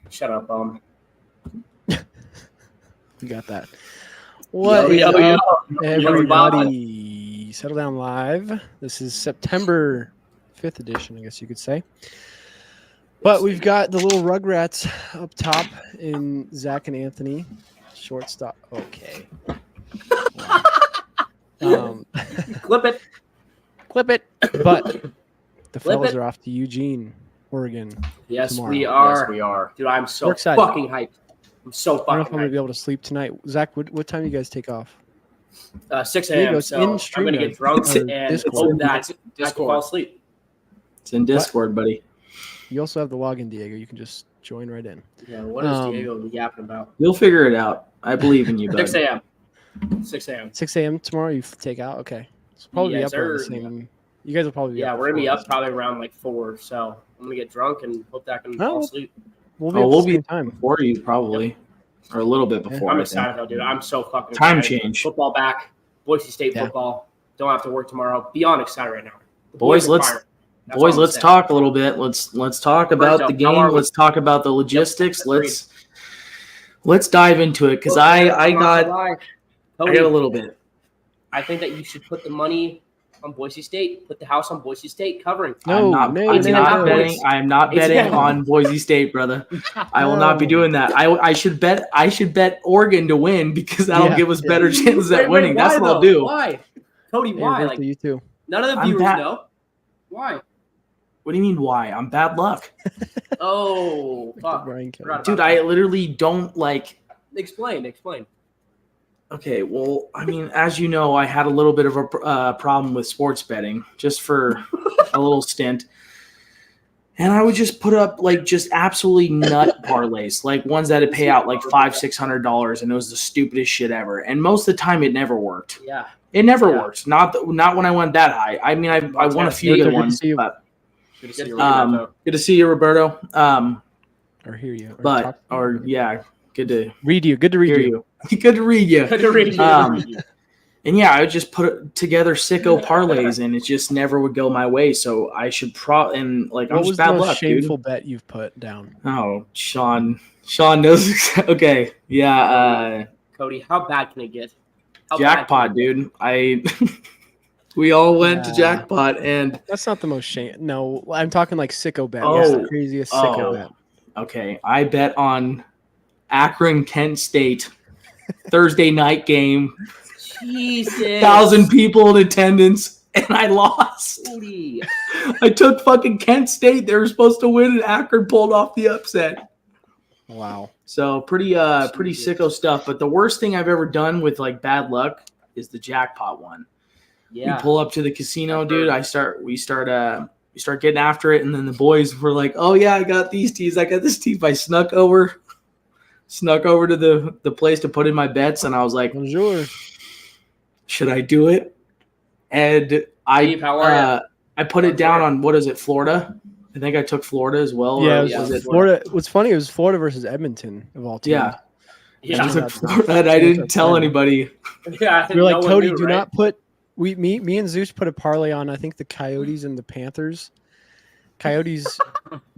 Shut up, We got that. What is up, everybody? Settle Down Live. This is September 5th edition, I guess you could say. But we've got the little Rugrats up top in Zach and Anthony. Shortstop. Okay. Clip it. Clip it. But the fellas are off to Eugene, Oregon. Yes, tomorrow. we are. Yes, we are. Dude, I'm so fucking hyped. I'm so I don't know if fucking I'm going to hyped. be able to sleep tonight. Zach, what time do you guys take off? 6 There you a.m. go. So In I'm stream going to then. get drunk Or and Discord. hope that I can Discord. fall asleep. It's in Discord, buddy. You also have the login, Diego. You can just join right in. Yeah, what is Diego yapping about? You'll figure it out. I believe in you, bud. 6 a.m. 6 a.m. 6 a.m. tomorrow you take out? Okay. So probably be Yes, up around the sir. same. You guys will probably be Yeah, up. we're going to be before up us. probably around like 4. So I'm going to get drunk and hope that I can Oh. fall asleep. We'll be Oh, up we'll at the be same time. before you, probably. Or a little bit before. I'm I excited think. though, dude. I'm so fucking Time excited. change. Football back. Boise State Yeah. football. Don't have to work tomorrow. Beyond excited right now. The Boys, are let's- firing. That's all I'm Boys, let's saying. talk a little bit. Let's talk about the how are game. we? Let's talk about the logistics. Agreed. Let's dive into it because I got a little bit. I think that you should put the money on Boise State. Put the house on Boise State covering. No, I'm no, not no. betting. I am not betting Exactly. on Boise State, brother. I will not be No. doing that. I should bet Oregon to win because that'll Yeah. give us better chances Wait, at winning. why, That's what I'll though? do. Why, Cody? Hey, Why? Roberto, Like you too. none of the I'm viewers bad. know. Why? What do you mean? Why? I'm bad luck, Oh, fuck. Brian Kelly. Forgot about dude. that. I literally don't like. Explain. Okay, well, I mean, as you know, I had a little bit of a problem with sports betting just for a little stint. And I would just put up like just absolutely nut parlays, like ones that would pay out like $500-$600, and it was the stupidest shit ever. And most of the time, it never worked. Yeah. It never Yeah. worked. Not when I went that high. I mean, I won a few Good good to ones, see you. but Good to see you, good to see you, Roberto. Or hear you. Good to read you. Good to read hear you. you. Good to read you. Good to read you. And yeah, I would just put together sicko parlays, and it just never would go my way. So I should I'm What just was the bad most luck, shameful dude. bet you've put down? Oh, Sean knows. Okay, yeah, Cody, how bad can it get? How bad jackpot, can it dude. We all went to Yeah. jackpot, and That's not the most shame. No, I'm talking like sicko bet. Oh. What's the craziest sicko Oh. bet? okay, I bet on Akron, Kent State, Thursday night game, get? Jesus. 1,000 people in attendance, and I lost. Cody. I took fucking Kent State. They were supposed to win, and Akron pulled off the upset. Wow. So pretty sicko stuff. But the worst thing I've ever done with like bad luck is the jackpot one. Yeah. We pull up to the casino, I've dude. heard. We start getting after it, and then the boys were like, "Oh yeah, I got these teams. I got this team." I snuck over to the place to put in my bets, and I was like, Bonjour. "Should I do it?" And Steve, how are I put it down on what is it, Florida? I think I took Florida as well. Yeah, or it was was it Florida. What's funny, it was Florida versus Edmonton of all teams. Yeah. Yeah. I Yeah. took Florida, and I didn't tell anybody. Yeah. We were like, no one Cody, knew, do right? not put. Me and Zeus put a parlay on. I think the Coyotes and the Panthers. Coyotes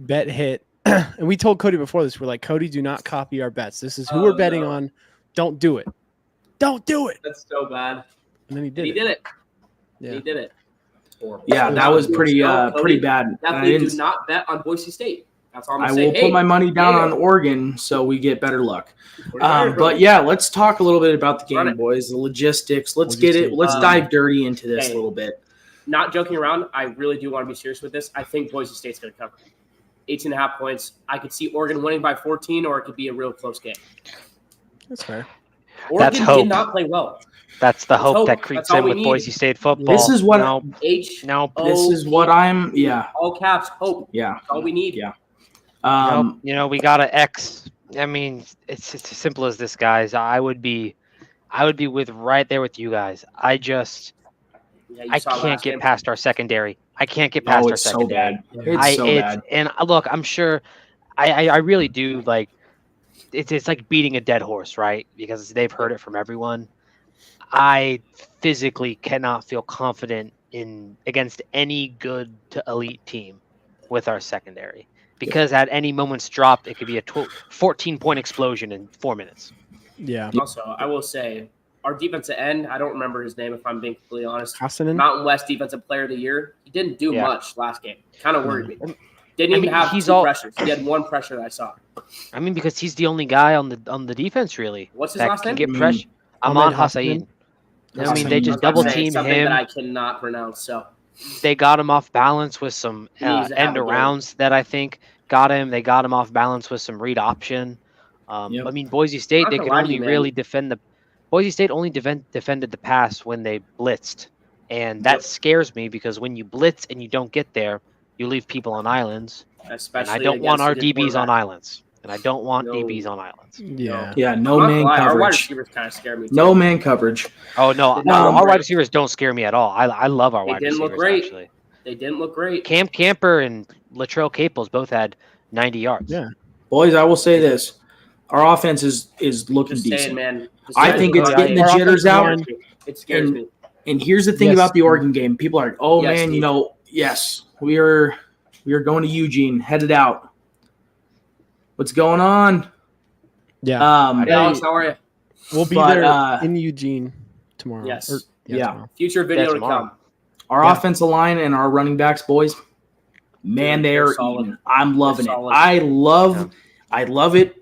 bet hit, and we told Cody before this. We're like, Cody, do not copy our bets. This is who we're betting on. Don't do it. Don't do it. That's so bad. And then he did He it. did it. Yeah. He did it. Horrible. Yeah, that was pretty Cody, bad. And I Definitely do didn't- not bet on Boise State. That's all I'm I gonna say. will put my money down yeah. on Oregon so we get better luck. But But yeah, let's talk a little bit about the Run game, it. boys. The logistics. Let's What'd get you it. say? Let's dive dirty into this hey. a little bit. not joking around, I really do want to be serious with this. I think Boise State's going to cover 18.5 points. I could see Oregon winning by 14, or it could be a real close game. That's fair. Oregon That's hope. did not play well. That's the Let's hope hope. that creeps That's all in we with need. Boise State football. This is what- no, H. no, O. This is what I'm. Yeah, All caps. Hope. yeah. That's all we need. Yeah. no, we got to X. I mean, it's as simple as this, guys. I would be with right there with you guys. I Yeah, you I saw can't last get game. past our secondary. I can't get past Oh, our it's so secondary. bad. It's so bad. And look, I'm sure. I really do like. It's like beating a dead horse, right? Because they've heard it from everyone. I physically cannot feel confident against any good to elite team with our secondary because at any moment's drop, it could be a 14-point explosion in 4 minutes. Yeah. Also, I will say our defensive end, I don't remember his name if I'm being completely honest. Hassanen? Mountain West Defensive Player of the Year. He didn't do Yeah. much last game. Kind of worried me. I Didn't even mean, have he's 2 pressures. He had 1 pressure that I saw. I mean, because he's the only guy on the defense really What's his that last can name? get pressure. Ahmed Amon Hossein. I mean, they just I was about double to say team something him. that I cannot pronounce. So They got him off balance with some He needs to have end a game. arounds that I think got him. They got him off balance with some read option. Yep. I mean, Boise State, Not they gonna could lie to only you, man. really defend the Boise State only defended the pass when they blitzed. And that Yep. scares me because when you blitz and you don't get there, you leave people on islands. especially And I don't want against our a good DBs on quarterback. islands. And I don't want No. DBs on islands. Yeah. Yeah, I'm no not man gonna lie, Our wide coverage. receivers kind of scare me. Too. No man coverage. Oh no, Did not look our great. wide receivers don't scare me at all. I love our They wide didn't receivers look great. actually. They didn't look great. Cam Camper and Latrell Caples both had 90 yards. Yeah. Boys, I will say this. Our offense is looking Just decent. saying, man. Just I saying, think man. it's getting the Our jitters offensive out. line- It scares me. And here's the thing Yes. about the Oregon game. People are like, oh, Yes, man, Steve. you know, yes, we are going to Eugene, headed out. What's going on? Yeah. Hey, Alex, how are you? We'll be but, there in Eugene tomorrow. Yes. Yeah. Tomorrow. Future video to tomorrow. come. Our Yeah. offensive line and our running backs, boys, man, Dude, they they're are solid. eating. I'm loving it. They're solid. I love it.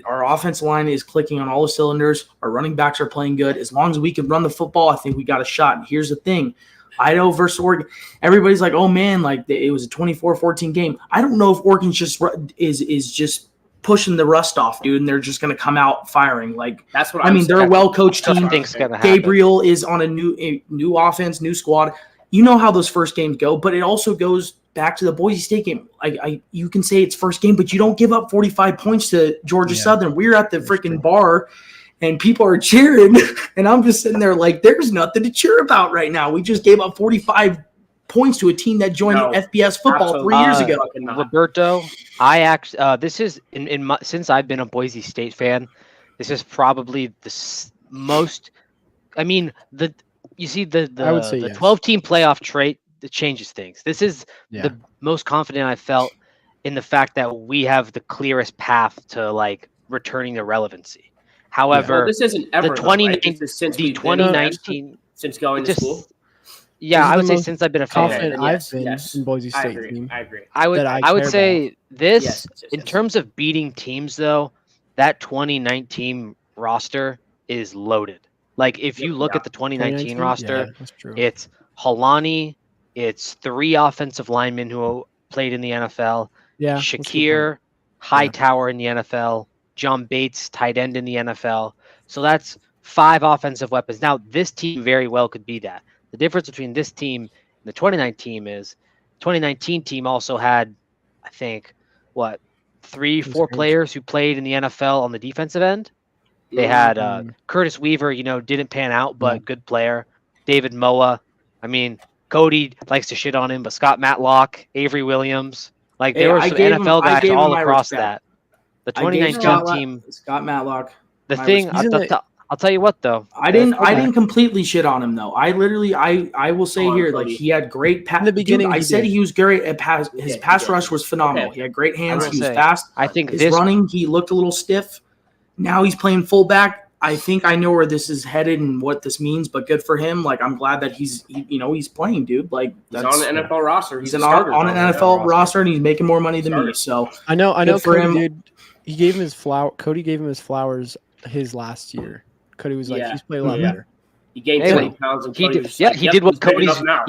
Our offensive line is clicking on all the cylinders. Our running backs are playing good. As long as we can run the football, I think we got a shot. And here's the thing. Idaho versus Oregon. Everybody's like, oh, man, like it was a 24-14 game. I don't know if Oregon's just is just pushing the rust off, dude, and they're just going to come out firing. Like, That's what I mean, they're a saying. well-coached team. Something's gonna happen. Gabriel is on a new offense, new squad. You know how those first games go, but it also goes back to the Boise State game. You can say it's first game, but you don't give up 45 points to Georgia Yeah. Southern. We're at the freaking bar, and people are cheering, and I'm just sitting there like, there's nothing to cheer about right now. We just gave up 45 points to a team that joined No, FBS football absolutely 3 years not. ago. Fucking not. Roberto, I actually this is in my, since I've been a Boise State fan, this is probably most. I mean, you see the I would say the yes. 12-team playoff trait that changes things. This is Yeah. the most confident I felt in the fact that we have the clearest path to like returning the relevancy. However, Well, this isn't ever the though, 2019 right? This is since the we've been 2019 since going it to just school. yeah, This is I would the say most since I've been a fan. confident then I've yes, been yes. in Boise I State agree. team. I agree. I would that I I would care say this Yes, yes, in yes. terms of beating teams though, that 2019 roster is loaded. Like if you look Yeah. at the 2019 roster, Yeah, that's true. it's Halani, it's 3 offensive linemen who played in the NFL, Yeah. that's a good point. Shakir, Hightower in the NFL, John Bates, tight end in the NFL. So that's 5 offensive weapons. Now, this team very well could be that. The difference between this team and the 2019 is 2019 team also had, I think, what, 3, Who's 4 coach? players who played in the NFL on the defensive end. They had Curtis Weaver, didn't pan out, but Yeah. good player. David Moa. I mean, Cody likes to shit on him, but Scott Matlock, Avery Williams. Like, Hey, there were I some gave him- NFL I guys gave him all my across respect. that. The I gave 2019 team. Scott Matlock. The my thing, He's in the- I'll tell you what, though. I didn't Okay. completely shit on him though. I literally I will say Come on, here like Cody. he had great pass. In the beginning, I he said did. he was great at pass. He His did, pass he did. rush was phenomenal. Okay. He had great hands. will He was say, fast. I think His this running, he looked a little stiff. Now he's playing fullback. I think I know where this is headed and what this means, but good for him. Like I'm glad that he's playing, dude. Like He's that's on an NFL roster. he's a on starter an the NFL roster and he's making more money than me. Starter. So I know Good for Cody him. did. He gave him his flower. Cody gave him his flowers his last year. Cody was like, Yeah. he's played a lot Yeah. better. He gained Hey, 20 pounds. And he Cody did. was just Yeah, like, he yep, did what he's big Cody's. enough now.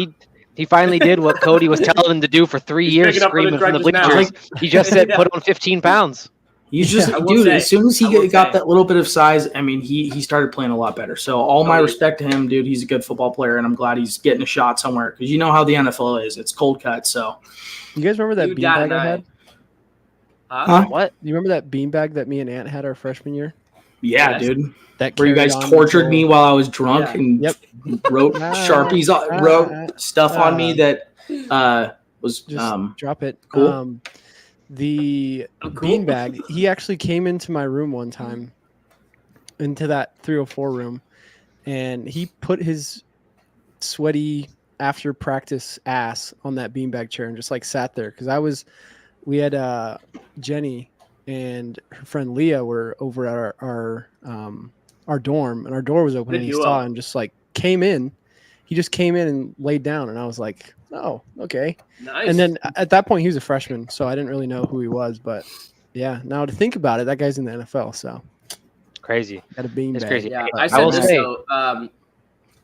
He finally did what Cody was telling him to do for 3 He's years, picking up for the screaming from the Dredges now. bleachers. He just said, Yeah. "Put on 15 pounds." he's just I will dude. say- As soon as I will he got say- that little bit of size, I mean, he started playing a lot better. So all my Cody- respect to him, dude. He's a good football player, and I'm glad he's getting a shot somewhere because you know how the NFL is. It's cold cut. So You guys remember that You got beanbag an I eye. had? Huh? What? You remember that beanbag that me and Ant had our freshman year? yeah, Yes. dude. That Where you carried guys on tortured until- me while I was drunk Yeah. and Yep. wrote Sharpies, wrote stuff on me that was Just drop it. cool. The Oh, cool. beanbag. He actually came into my room one time, into that 304 room, and he put his sweaty after practice ass on that beanbag chair and just like sat there because I was we had Jenny and her friend Leah were over at our dorm, and our door was open, and he saw him just like came in. He just came in and laid down, and I was like, "Oh, okay." Nice. And then at that point, he was a freshman, so I didn't really know who he was. But yeah, now to think about it, that guy's in the NFL, so Crazy. got a beanbag. It's crazy. Yeah, I I said will this say- though.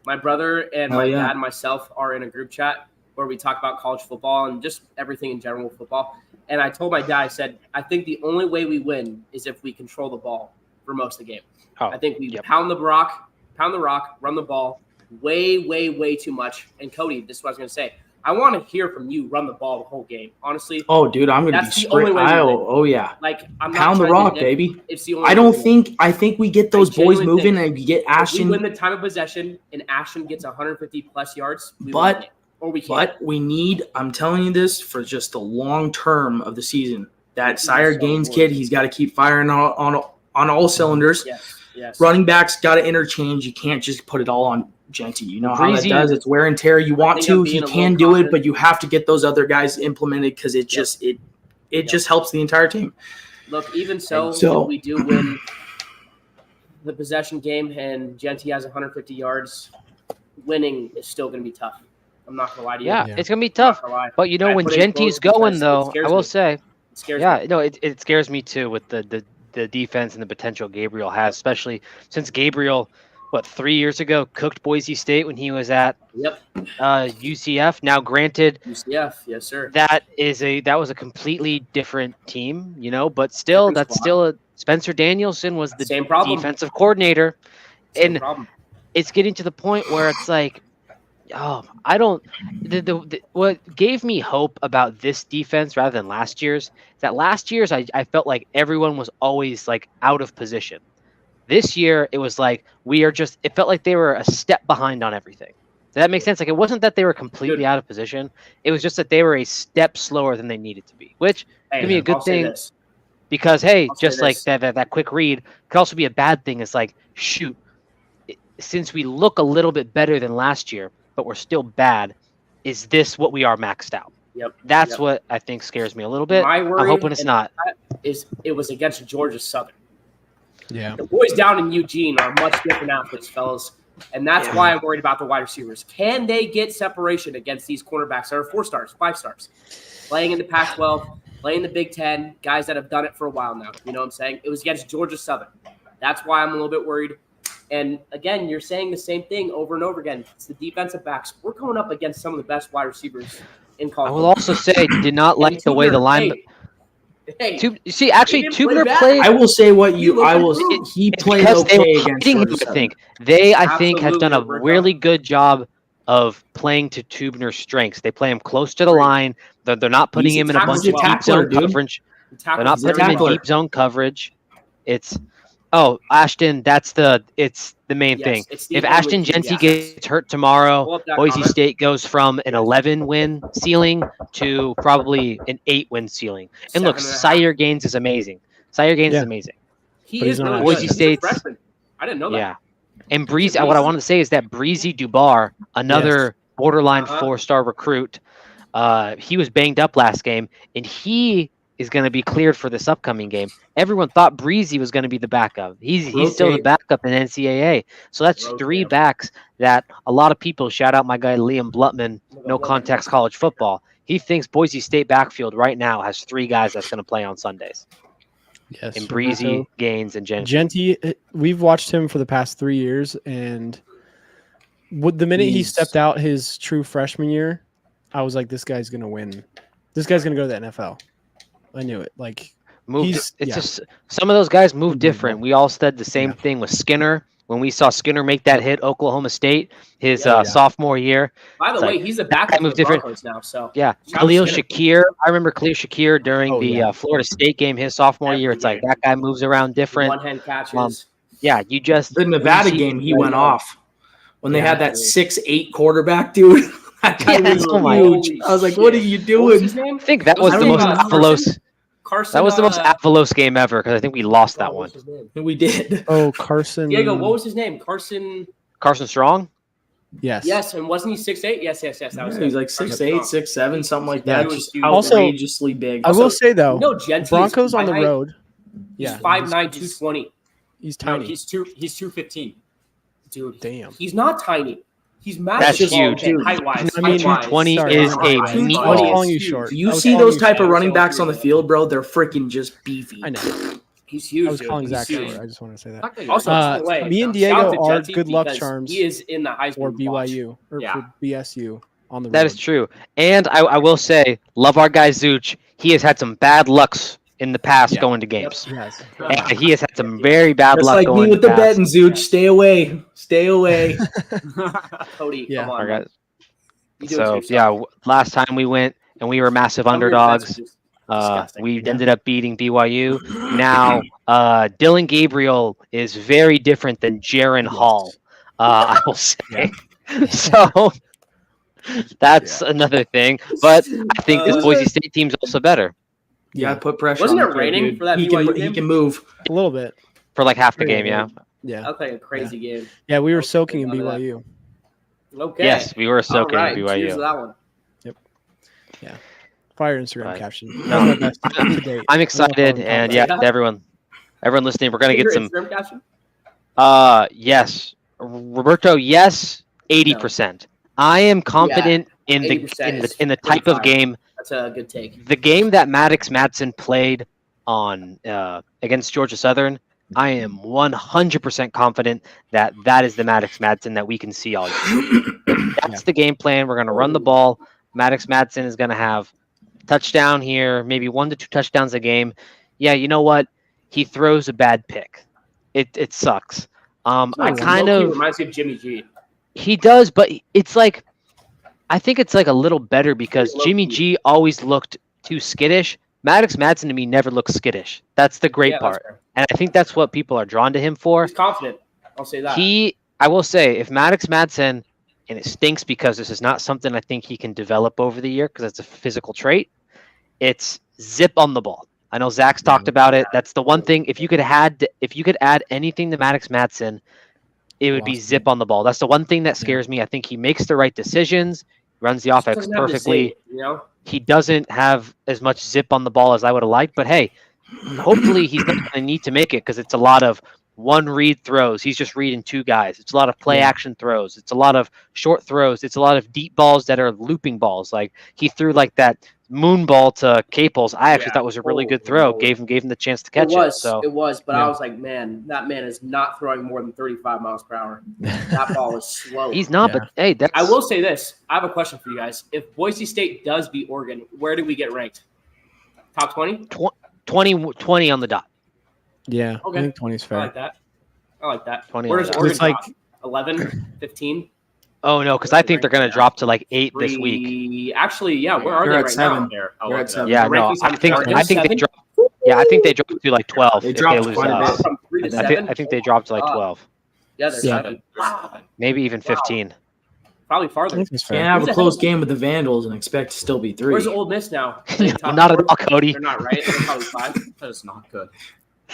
My brother and my yeah. dad and myself are in a group chat where we talk about college football and just everything in general with football. And I told my dad, I said, I think the only way we win is if we control the ball for most of the game. Oh, I think we yep. pound the rock, run the ball way too much. And Cody, this is what I was going to say. I want to hear from you run the ball the whole game. Honestly, Oh, dude, I'm gonna be That's the only straight. way we win. Oh yeah, like I'm not pound the trying to rock, nit- baby. It's the only I way don't we win. think we get those boys genuinely moving think and we get If we Ashton. win the time of possession and Ashton gets 150 plus yards, we But- win it. Or we can't. But we need, I'm telling you this, for just the long term of the season. That Sire so Gaines important. kid, he's got to keep firing on all cylinders. Yes. Running backs got to interchange. You can't just put it all on Genty. You know how that Breezy- does. It's wear and tear. You want think to, I'm he being a can little do it, confident. but you have to get those other guys implemented because it just just helps the entire team. Look, even so, So- if we do win the possession game and Genty has 150 yards, winning is still going to be tough. I'm not going to lie to you. Yeah, Yeah. it's gonna be I'm tough. not gonna lie. But you know, I when put in Genty's quotes because going it though, scares I will me. say, It scares yeah, me. no, it scares me too with the defense and the potential Gabriel has, especially since Gabriel, 3 years ago cooked Boise State when he was at Yep. UCF. Now, granted, UCF, yes, sir. that was a completely different team, but still, Different that's squad. still Spencer Danielson was the Same problem. defensive coordinator, Same and problem. it's getting to the point where it's like, I don't. What gave me hope about this defense rather than last year's is that last year's I felt like everyone was always like out of position. This year it was like it felt like they were a step behind on everything. Does that make sense? Like it wasn't that they were completely Good. out of position. It was just that they were a step slower than they needed to be, which could be a good I'll say thing. this. Because hey, I'll say just like this. that quick read could also be a bad thing. It's like, shoot, since we look a little bit better than last year, but we're still bad, is this what we are maxed out? Yep. That's Yep. what I think scares me a little bit. My I'm worry hoping it's not. is it was against Georgia Southern. Yeah. The boys down in Eugene are much different athletes, fellas. And that's why I'm worried about the wide receivers. Can they get separation against these cornerbacks that are 4 stars, 5 stars, playing in the Pac-12, playing the Big Ten, guys that have done it for a while now? You know what I'm saying? It was against Georgia Southern. That's why I'm a little bit worried. And again, you're saying the same thing over and over again. It's the defensive backs. We're going up against some of the best wide receivers in college. I will also say, did not like the way the line. Hey, You see, actually, he didn't play Tubner bad. played. I will say what He looked he It's played because they okay were against hiding him, Georgia I Southern. think. They, I think, have done a Absolutely, we're really done. good job of playing to Tubner's strengths. They play him close to the Great. line. They're not putting He's a him in a tackler, bunch he's of a deep tackler, zone dude. coverage. The They're tackles not is putting him in tackler. deep zone coverage. It's Ashton. It's the main Yes, thing. it's the If only Ashton key, Genty yes. gets hurt tomorrow, Pull up that Boise comment. State goes from an 11-win ceiling to probably an 8-win ceiling. And look, 7.5. Sire Gaines is amazing. Sire Gaines is Yeah. amazing. He But he's is not really Boise good. He's a State's- freshman. I didn't know that. Yeah. And Breezy, Breezy. what I wanted to say is that Breezy Dubar, another borderline Uh-huh. 4-star recruit, he was banged up last game, and he is going to be cleared for this upcoming game. Everyone thought Breezy was going to be the backup. He's still the Rotate. backup in NCAA. So that's Rotate 3 him. backs that a lot of people, shout out my guy Liam Blutman, no context college football. He thinks Boise State backfield right now has 3 guys that's going to play on Sundays. Yes. And Breezy, Gaines, and Genty. Genty, we've watched him for the past 3 years, and the minute he He's- stepped out his true freshman year, I was like, this guy's gonna win. This guy's gonna go to the NFL. I knew it. Like, It's yeah. just some of those guys move Unbelievable. different. We all said the same Yeah. thing with Skinner when we saw Skinner make that hit Oklahoma State his Yeah. sophomore year. By the It's way, like, he's a backup moved for the different. Broncos now. So Yeah, Shout out Khalil Skinner. Shakir. I remember Khalil Shakir during Oh, the yeah. Florida State game his sophomore year. Every It's like year. that guy moves around different. one-hand catches. Yeah, you just The Nevada you see- game, he went off when they Yeah, had that dude. 6'8" quarterback, dude. That guy Yes, was oh my- huge. I was like, "What are you What was doing?" his name? I think that Was was it the most Carson? Avalos. Carson. That was the most Avalos game ever because I think we lost that what one. was his name? We did. oh, Carson. Diego, what was his name? Carson. Carson Strong. Yes. Yes, and wasn't he 6'8"? Yes. That was He's him. like 6'8", 6'7", something like Yeah. that. Just Also- outrageously big. I will say though, You know, Genti Broncos is on the my height. road. He's Yeah, 5'9", 220. He's No, tiny. he's 215. Dude, Damn. he's not tiny. He's massive. That's Well, huge. okay, height-wise. I mean, 220 sorry, is sorry. a I was meatball. calling you short. You I was see calling those you type short. of running backs on the field, bro? They're freaking just beefy. I know. He's huge. I was dude. calling He's Zach huge. short. I just want to say that. Also, by the way, me and shout out Diego to are Genti good luck because charms He is in the Heisman for watch. BYU or Yeah. for BSU on the road. That is true. And I will say, love our guy Zuch. He has had some bad lucks in the past going to games. Yes. And he has had some very bad Just luck like going me with to the betting, Zooch. Stay away. Stay away. Cody, Yeah. come on. Our man. guys. You do it to So yourself. yeah, last time we went and we were massive Some of your bets underdogs. are just disgusting. We ended up beating BYU. Now, Dylan Gabriel is very different than Jaron Hall. I will say. So that's another thing. But I think this Boise State team's also better Yeah, put pressure. Wasn't on it the kid, raining dude. for that He BYU can, game? he can move. A little bit. for like half the Yeah, game. Yeah. Yeah. That looked like a crazy game. Yeah, we were Okay, soaking in none of that. BYU. Okay. Yes, we were soaking All right. in Cheers to BYU. that one. Fire Instagram Right. caption. No. That's my best to date. I'm excited, and yeah, to everyone listening, we're gonna get some. Instagram caption? Yes, Roberto. Yes, 80%. I am confident in the 80% in the type of 45. game. That's a good take. The game that Maddox Madsen played on against Georgia Southern, I am 100% confident that that is the Maddox Madsen that we can see all year. That's the game plan. We're going to run the ball. Maddox Madsen is going to have touchdown here, maybe 1 to 2 touchdowns a game. Yeah, you know what? He throws a bad pick. It sucks. I kind Low-key of reminds me of Jimmy G. he does, but it's like I think it's like a little better because Jimmy G always looked too skittish. Maddox Madsen to me never looks skittish. That's the great Yeah, that's part. fair. And I think that's what people are drawn to him for. He's confident. I'll say that. I will say, if Maddox Madsen, and it stinks because this is not something I think he can develop over the year because it's a physical trait, it's zip on the ball. I know Zach's talked about it. That's the one thing. If you could add anything to Maddox Madsen, it would be zip on the ball. That's the one thing that scares me. I think he makes the right decisions, runs the Just offense doesn't have the perfectly. zing, you know? He doesn't have as much zip on the ball as I would have liked, but hey, hopefully he's not going to need to make it because it's a lot of one read throws. He's just reading 2 guys. It's a lot of play action throws. It's a lot of short throws. It's a lot of deep balls that are looping balls. Like he threw like that moon ball to Caples. I actually thought was a really good throw. Gave him the chance to catch it. It was, but I was like, man, that man is not throwing more than 35 miles per hour. That ball is slow. He's not, but hey, that's. I will say this. I have a question for you guys. If Boise State does beat Oregon, where do we get ranked? Top 20? 20 on the dot. Yeah, Okay. I think 20 is I fair. like that. 20 Where on does the dot. Oregon It's like- drop? 11, 15? Oh no, because I think they're going to drop to like 8 this week. Actually, yeah. Where are They're they at right 7. now? They're at 7. Yeah, The no, rankings I haven't think started. they 7? drop. Yeah, I think they dropped to like 12 They if they dropped lose quite a us. bit. From 3 to I 7? think they dropped to like Wow. 12, Yeah, they're Yeah. 7. Wow. maybe even 15. Probably I farther. think it's Can't fair. have Who's a ahead close of game with the Vandals and expect to still be 3. Where's Old Miss now? Not at all, Cody. They're not, right? They're probably 5. That is not good.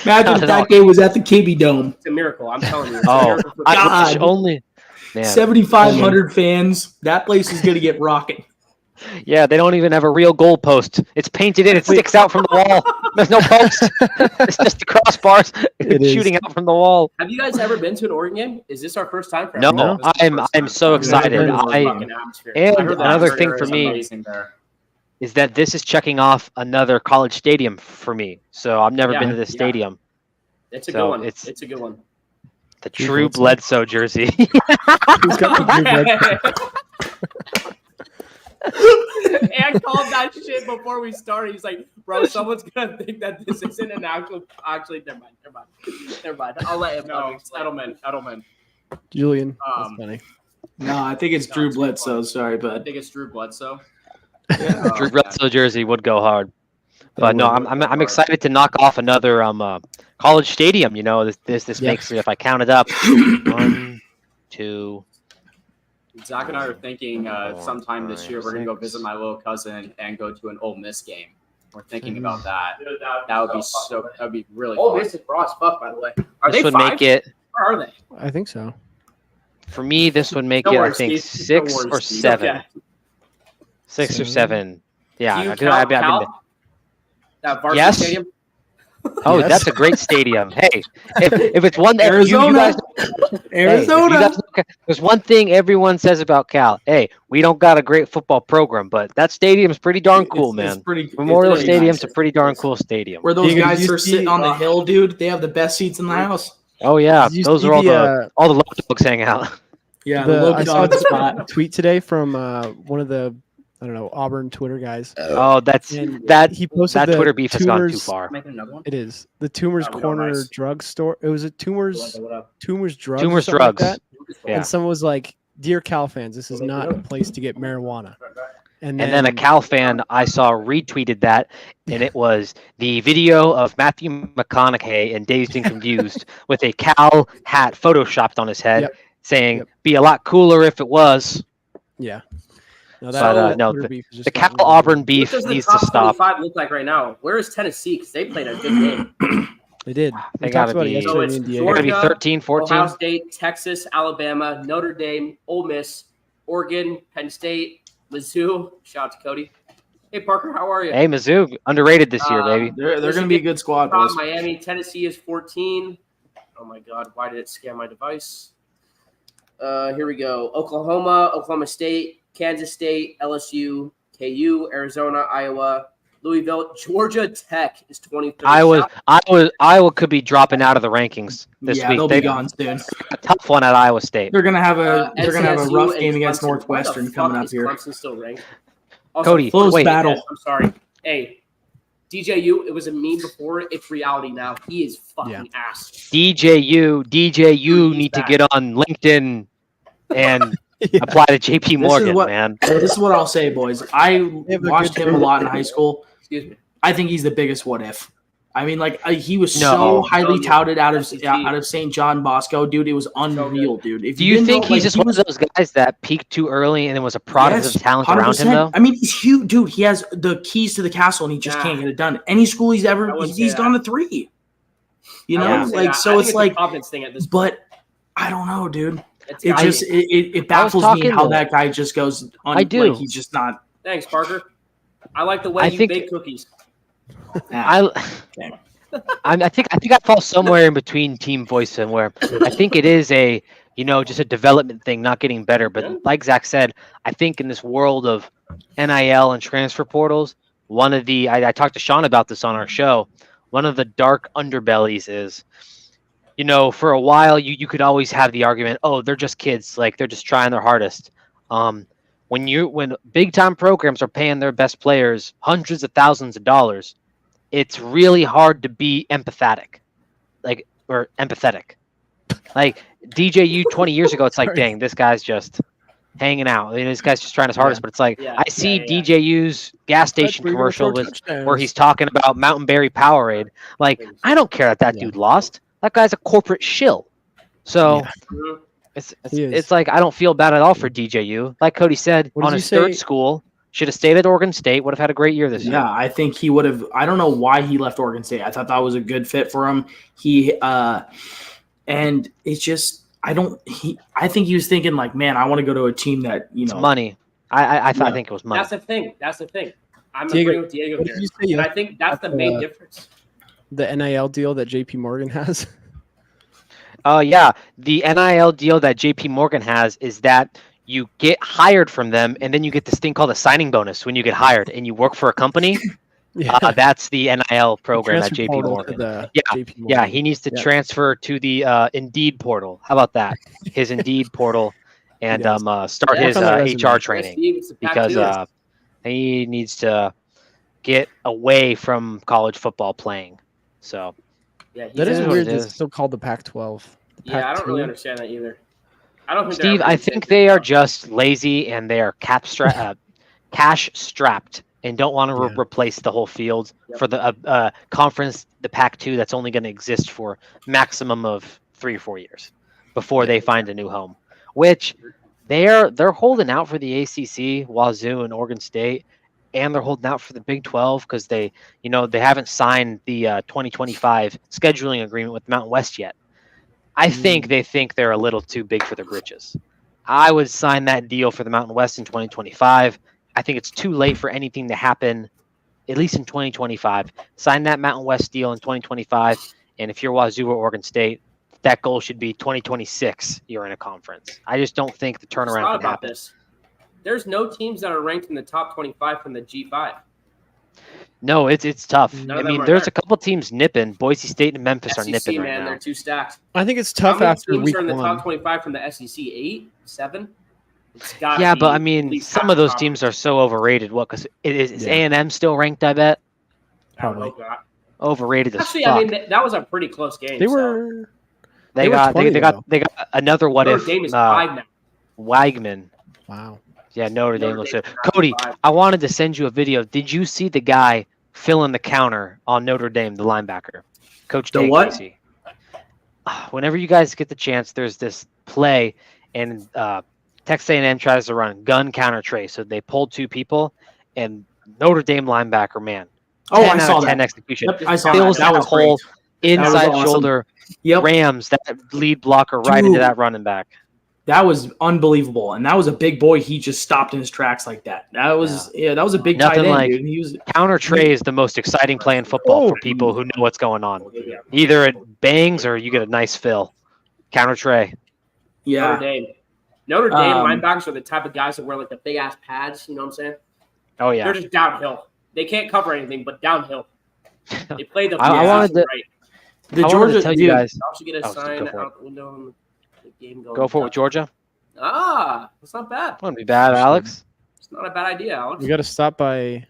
Imagine Not if at that all. game was at the KB Dome. It's a miracle. I'm telling you. It's a Oh, miracle for I wish God. only. Man. 7,500 fans. That place is going to get rocking. Yeah, they don't even have a real goal post. It's painted in. It sticks out from the wall. There's no post. It's just the crossbars It is. shooting out from the wall. Have you guys ever been to an Oregon game? Is this our first time for No, everyone? This is the I'm first I'm time. so I've never excited. been to I Fucking atmosphere. and I heard that another atmosphere thing for is me amazing there. is that this is checking off another college stadium for me. So I've never been to this Yeah. stadium. It's a So good one. it's- It's a good one. The true Bledsoe jersey. Who's got the blue blood? And called that shit before we started. He's like, bro, someone's gonna think that this isn't an actually never mind. I'll let him No, explain. Edelman. Julian. That's Um, funny. No, I think it's No, Drew it's too Bledsoe. funny. Sorry, I bud. think it's Drew Bledsoe. Drew Bledsoe jersey would go hard. But no, would. I'm excited to knock off another college stadium. You know, this Yeah. makes it, if I count it up, 1, 2. Zach and I are thinking sometime this year we're gonna go 6. visit my little cousin and go to an Ole Miss game. We're thinking about that. That would be so. That would be really. Oh, fun. this is raw as fuck, by the way. Are This they would 5? make it Or are they? I think so. For me, this would make Don't it, worry, I think, Steve. Don't 6 worry, or Steve. 7. Okay. 6 or Seven. 7. Yeah. Do you I count mean, Cal? That varsity Yes. stadium? oh, Yes. that's a great stadium. Hey, if it's one that Arizona. you guys, hey, if you Arizona. guys, there's one thing everyone says about Cal. Hey, we don't got a great football program, but that stadium's pretty darn cool, It's man. pretty. Memorial it's pretty Stadium's nice. a pretty darn cool stadium. Where those Diego, did guys you are sitting on the see- hill, dude. They have the best seats in the house. Oh yeah, Did you those see are all the, the local dogs hang out. Yeah, the local I saw dog spot. a tweet today from one of the Auburn Twitter guys. Oh, that's And that. he posted That the Twitter beef has gone too Tumors- far. Making another one. It is the Tumors Oh, Corner nice. drugstore. It was a Tumors What up? Drugs. or Tumors something like Drugs. that. Yeah. And someone was like, "Dear Cal fans, this is not a place to get marijuana." And then a Cal fan I saw retweeted that, and it was the video of Matthew McConaughey and Dazed and Confused with a Cal hat photoshopped on his head, Yep. saying, Yep. "Be a lot cooler if it was." Yeah. No, But, no, Twitter beef is just The gotten Cal really Auburn bad. beef What does the needs to top stop. 25 look like right now? Where is Tennessee? Because they played a good game. They did. They We talked gotta about it be- yesterday. So me it's and Diego. They're going to be Georgia, 13, 14. Ohio State, Texas, Alabama, Notre Dame, Ole Miss, Oregon, Penn State, Mizzou. Shout out to Cody. Hey, Parker, how are you? Hey, Mizzou, underrated this year, baby. They're going to be a good squad, boys. Miami, Tennessee is 14. Oh, my God. Why did it scan my device? Here we go. Oklahoma, Oklahoma State, Kansas State, LSU, KU, Arizona, Iowa, Louisville, Georgia Tech is 23rd. Iowa could be dropping out of the rankings this Yeah, week. they'll They be gone soon. a tough one at Iowa State. They're gonna have a NCSU rough and game against Clemson. Why the Northwestern fuck coming up is here. Clemson still ranked? Also, Cody, Close wait. battle. I'm sorry. Hey, DJU, it was a meme before. It's reality now. He is fucking Yeah. ass. DJU He's need to back. get on LinkedIn and Yeah. apply to JP Morgan, what- man. This is what I'll say, boys. I have a watched good him a career. lot in high school. Excuse me. I think he's the biggest what if. I mean, like he was No. so highly No, touted out of SEC. St. John Bosco, dude. It was unreal, dude. If Do you didn't think know, he's like, just he one was of those guys that peaked too early and then was a product Yes, of talent around him, 100%. though? I mean, he's huge, dude. He has the keys to the castle, and he just Nah. can't get it done. Any school he's I ever, wouldn't say he's that. gone to 3. You I know, wouldn't say like that. so I think it's a like, confidence thing at this point. but I don't know, dude. It's It got- just it baffles me talking how to- that guy just goes. I do. Like he's just not. Thanks, Parker. I like the way I you think- bake cookies. Ah, I think I fall somewhere in between Team Voice and where I think it is a just a development thing, not getting better. But like Zach said, I think in this world of NIL and transfer portals, one of the I talked to Sean about this on our show. One of the dark underbellies is, for a while you could always have the argument, oh, they're just kids, like they're just trying their hardest. When big time programs are paying their best players hundreds of thousands of dollars, it's really hard to be empathetic. Like DJU 20 years ago, it's like, Sorry. dang, this guy's just hanging out. This guy's just trying his hardest, but it's like Yeah, I see yeah. DJU's gas station That's commercial where where he's talking about Mountain Berry Powerade. Like, I don't care that Yeah. dude lost. That guy's a corporate shill. So Mhm. He is. it's like I don't feel bad at all for DJU. Like Cody said, What did on you his third say? school, should have stayed at Oregon State. Would have had a great year this year. Yeah, I think he would have. I don't know why he left Oregon State. I thought that was a good fit for him. And it's just I think he was thinking like, man, I want to go to a team that It's money. I Yeah. think it was money. That's the thing. I'm Diego, agreeing with Diego What here. did you say? And I think that's the main difference. The NIL deal that JP Morgan has. Yeah, the NIL deal that JP Morgan has is that you get hired from them, and then you get this thing called a signing bonus when you get hired, and you work for a company. Yeah. That's the NIL program at Transfer JP portal to Morgan. the Yeah, JP Yeah, Morgan. he needs to Yeah. transfer to the Indeed portal. How about that? His Indeed portal, and does. start Yeah, his on the resume. HR Yes, training Steve, it's the because Pac-2. he needs to get away from college football playing. So Yeah, he's That is is in- what weird. it It's is. still called the Pac-12. The Yeah, I don't really Pac-2. understand that either. I don't think they're Steve, ever I gonna think change they it. are just lazy and they are cash strapped and don't want to Yeah. replace the whole field Yep. for the conference, the Pac-2, that's only going to exist for maximum of 3 or 4 years before they find a new home. Which they're holding out for the ACC, Wazoo, and Oregon State, and they're holding out for the Big 12 because they haven't signed the 2025 scheduling agreement with Mountain West yet. I think they think they're a little too big for their britches. I would sign that deal for the Mountain West in 2025. I think it's too late for anything to happen, at least in 2025. Sign that Mountain West deal in 2025. And if you're Wazoo or Oregon State, that goal should be 2026. You're in a conference. I just don't think the turnaround can happen. There's no teams that are ranked in the top 25 from the G5. No, it's tough. I mean, there's a couple teams nipping. Boise State and Memphis are nipping right now. They're too stacked. I think it's tough after week 1. How many teams are in the top 25 from the SEC? 8? 7? Yeah, but I mean, some of those teams are so overrated. What? Because is A&M still ranked? I bet. Probably. Overrated as Actually, fuck. I mean, that was a pretty close game. They were. They got another what Notre if Dame is 5 now. Wagman. Wow. Yeah, Notre Dame looks good. Cody, I wanted to send you a video. Did you see the guy filling the counter on Notre Dame, the linebacker? Coach Day Casey. Whenever you guys get the chance, there's this play, and Texas A&M tries to run gun counter trace. So they pulled 2 people, and Notre Dame linebacker, man. Oh, I saw 10 that. execution. Yep, I saw Fills that. That was hole, great. inside awesome. shoulder, Yep. rams that lead blocker right into that running back. That was unbelievable, and that was a big boy. He just stopped in his tracks like that. That was that was a big Nothing tight end, like dude. He was counter tray is the most exciting play in football for people who know what's going on. Either it bangs or you get a nice fill. Counter tray. yeah. Notre Dame linebackers are the type of guys that wear like the big ass pads. You know what I'm saying? Oh yeah. They're just downhill. They can't cover anything but downhill. They play the. I wanted to. right. The I Georgia wanted to tell you guys. I also get a sign go for out the window. And the game going. Go for it with Georgia. That's not bad. Wouldn't be bad, Alex. It's not a bad idea, Alex. We got to stop by.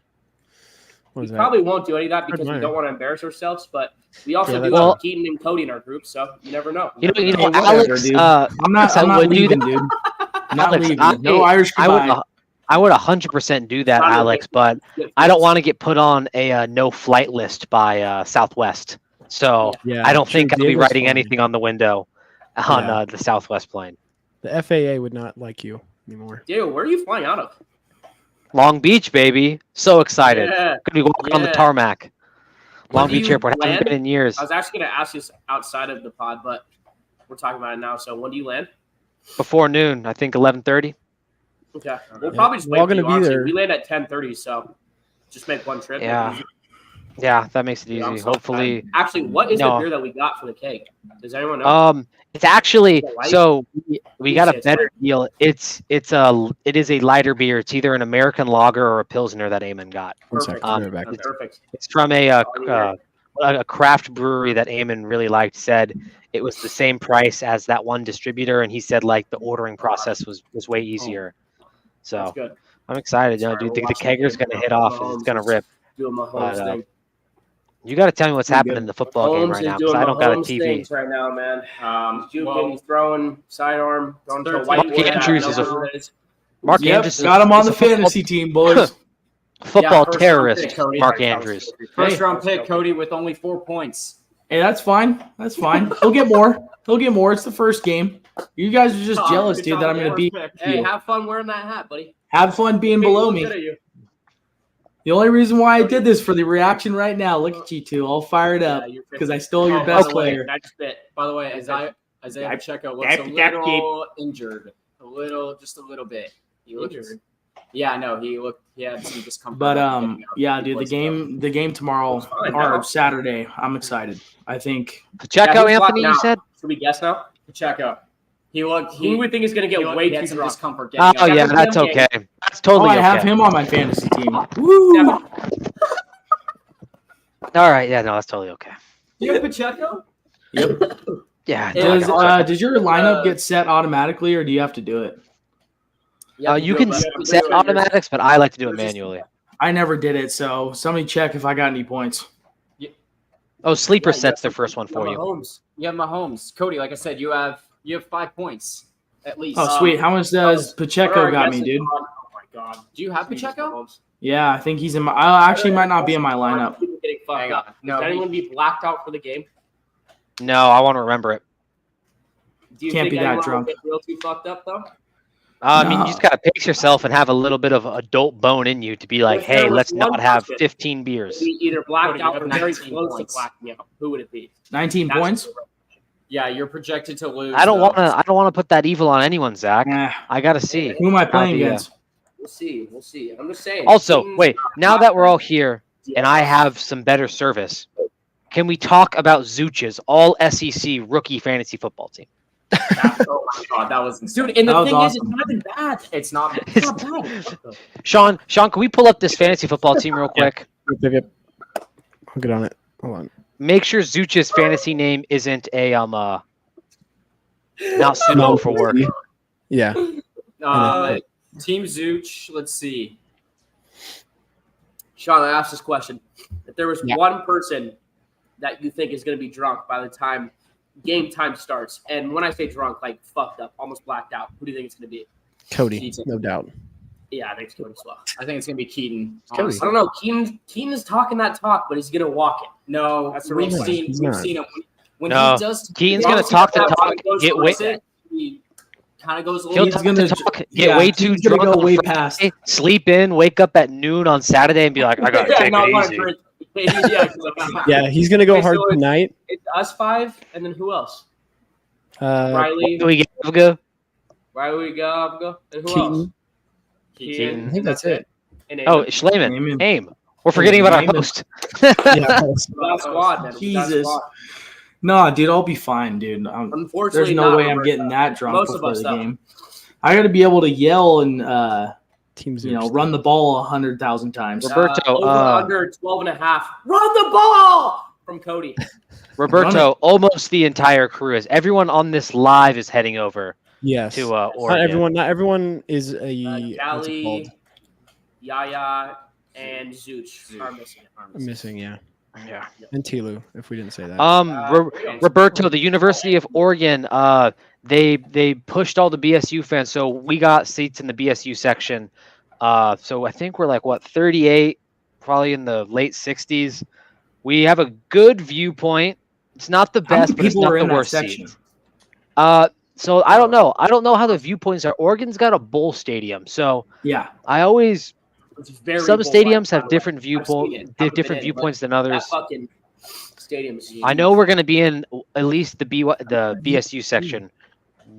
What We is that? probably won't do any of that because we Admire. don't want to embarrass ourselves, but we also do Well- have Keaton and Cody in our group, so you never know. You know, Hey, whatever, Alex. dude. I'm I'm not would do leaving, that. dude. I'm not Alex, leaving. No Irish goodbye. I would 100% do that, Probably. Alex. But I don't want to get put on a no flight list by Southwest. So Yeah, I don't true. think I'll be Diego's writing fine. anything on the window on Yeah. the Southwest plane. The FAA would not like you anymore. Dude, where are you flying out of? Long Beach, baby. So excited. Yeah. Gonna be walking on the Yeah. tarmac. When Long do Beach you Airport. Haven't land? been in years. I was actually going to ask this outside of the pod, but we're talking about it now. So when do you land? Before noon, I think 11:30. Okay. We'll probably just We're wait all for you, gonna be honestly. there. We land at 10:30, so just make one trip. Yeah. Yeah, that makes it Yeah, I'm easy. so Hopefully. excited. Actually, what is No. the beer that we got for the cake? Does anyone know? It's actually Is it light? so we got a It's better deal. It is a lighter beer. It's either an American lager or a pilsner that Eamon got. One second, Perfect. I'll be right back. That's perfect. It's from a craft brewery that Eamon really liked. Said it was the same price as that one distributor, and he said like the ordering process was way easier. So That's good. I'm excited. Sorry, Dude, we're the watching kegger's the game gonna hit now. off. It's gonna rip. Doing my But, Mahomes thing. You got to tell me what's Pretty happening good. in the football game Mahomes right is now because doing I don't got a Mahomes TV. things right now, man. He's juking, he's throwing sidearm, going to a 13. white Mark Andrews is Mark Yep, Andrews got him on is the a football- fantasy team, boys. Football first round terrorist, pick, Cody. Mark Andrews. First round pick, Cody, with only 4 points. Hey, that's fine. That's fine. He'll get more. He'll get more. It's the first game. You guys are just jealous, dude, that I'm going to beat Hey, you. have fun wearing that hat, buddy. Have fun being below me. Good at you. The only reason why I did this for the reaction right now. Look at you two, all fired up Yeah, you're because I stole your Oh, best by the way, player. I just bit. By the way, Isaiah Pacheco looks a Yep. little injured. Just a little bit. He looked. Injured? Yeah, no, he had some discomfort. But getting out. yeah, He dude, was, the game tomorrow It's fine, or no. Saturday. I'm excited. I think Pacheco, who's Anthony, blocking you out? said? Should we guess now? Pacheco. He looked. Who do we think is going to get way he had too some drunk? discomfort Oh, getting out. yeah, Steph that's Curry. okay. That's totally I have okay. him on my fantasy team. Woo! All right, yeah, no, that's totally okay. You have Pacheco? Yep. Yeah. Does your lineup get set automatically, or do you have to do it? You can set automatics, but I like to do it manually. I never did it, so somebody check if I got any points. Oh, Sleeper sets their first one for you. Mahomes. You have Mahomes. Cody, like I said, you have 5 points at least. Oh, sweet. How much does Pacheco got me, dude? Oh my god. Do you have Pacheco? Yeah, I think he's in my. I actually might not be in my lineup. People getting fucked Hang up. on. No, Does anyone be blacked out for the game? No, I want to remember it. Do you Can't think be that anyone will drunk. get real too fucked up though? I mean, No. you just got to pace yourself and have a little bit of adult bone in you to be like, If there hey, was let's one not have person- 15 beers. Be either blacked Cody, out you or have very 19 close points. to blacking out. Who would it be? 19 That's points. the- Yeah, you're projected to lose. I don't though. want to put that evil on anyone, Zach. Nah. I gotta see. Who am I playing the, against? We'll see. We'll see. I'm just saying. Also, Keaton's wait. Now not that we're bad. all here and I have some better service, can we talk about Zuch's all SEC rookie fantasy football team? Oh my god, that was insane. Dude, and the That was thing is, it's awesome. not even bad. It's not. It's not bad. Sean, can we pull up this fantasy football team real quick? Yep. I'll get on it. Hold on. Make sure Zuch's fantasy name isn't a not suitable for work. Yeah. Team Zuch. Let's see. Sean, I asked this question. If there was Yeah. one person that you think is going to be drunk by the time game time starts, and when I say drunk, like fucked up, almost blacked out, who do you think it's going to be? Cody, Keaton. no doubt. Yeah, I think it's Cody as well. I think it's gonna be Keaton. Cody. honestly. I don't know. Keaton is talking that talk, but he's going to walk it. No, That's the we've reason. seen He's we've not. seen him when No. he does. Keaton's when gonna he talk does the that, talk, when he goes get towards way- it, he kind of goes a He'll little. He's talk the gonna- talk, get way too he's gonna drunk go on way Friday, past. sleep in, wake up at noon on Saturday, and be like, I gotta take no, it I'm easy. drink. Yeah, 'cause Yeah, he's gonna go Wait, hard so it's- tonight. it's us five, and then who else? Riley, Riley, We go. Gabga, and who Keaton. else? Keaton. I think that's it. And Oh, Amen. Schleiman. Amen. Aim. We're forgetting about our Amen. host. Yeah. We got a squad, man. We got a Jesus. squad. No, dude, I'll be fine, dude. Unfortunately, There's no not way I'm Roberto. getting that drunk Most of before us, the though. game. I got to be able to yell and Team run the ball 100,000 times. Roberto, Over under 12.5. Run the ball from Cody. Roberto, almost the entire crew is. Everyone on this live is heading over Yes. to Not Oregon. everyone is a what's it Callie, called? Yaya, and Zuch are missing. Missing, yeah. Yeah. And Tilu, if we didn't say that. Roberto, the University of Oregon, they pushed all the BSU fans, so we got seats in the BSU section. So I think we're like 38, probably in the late 60s. We have a good viewpoint. It's not the How many best, but it's people not are the in that worst section? seats. So I don't know. I don't know how the viewpoints are. Oregon's got a bowl stadium, so Yeah. I always It's very some bold, stadiums by have the way. different I've seen it. viewpoints, Haven't been different in, viewpoints than but others. That fucking stadium is huge. I know we're going to be in at least the BSU section,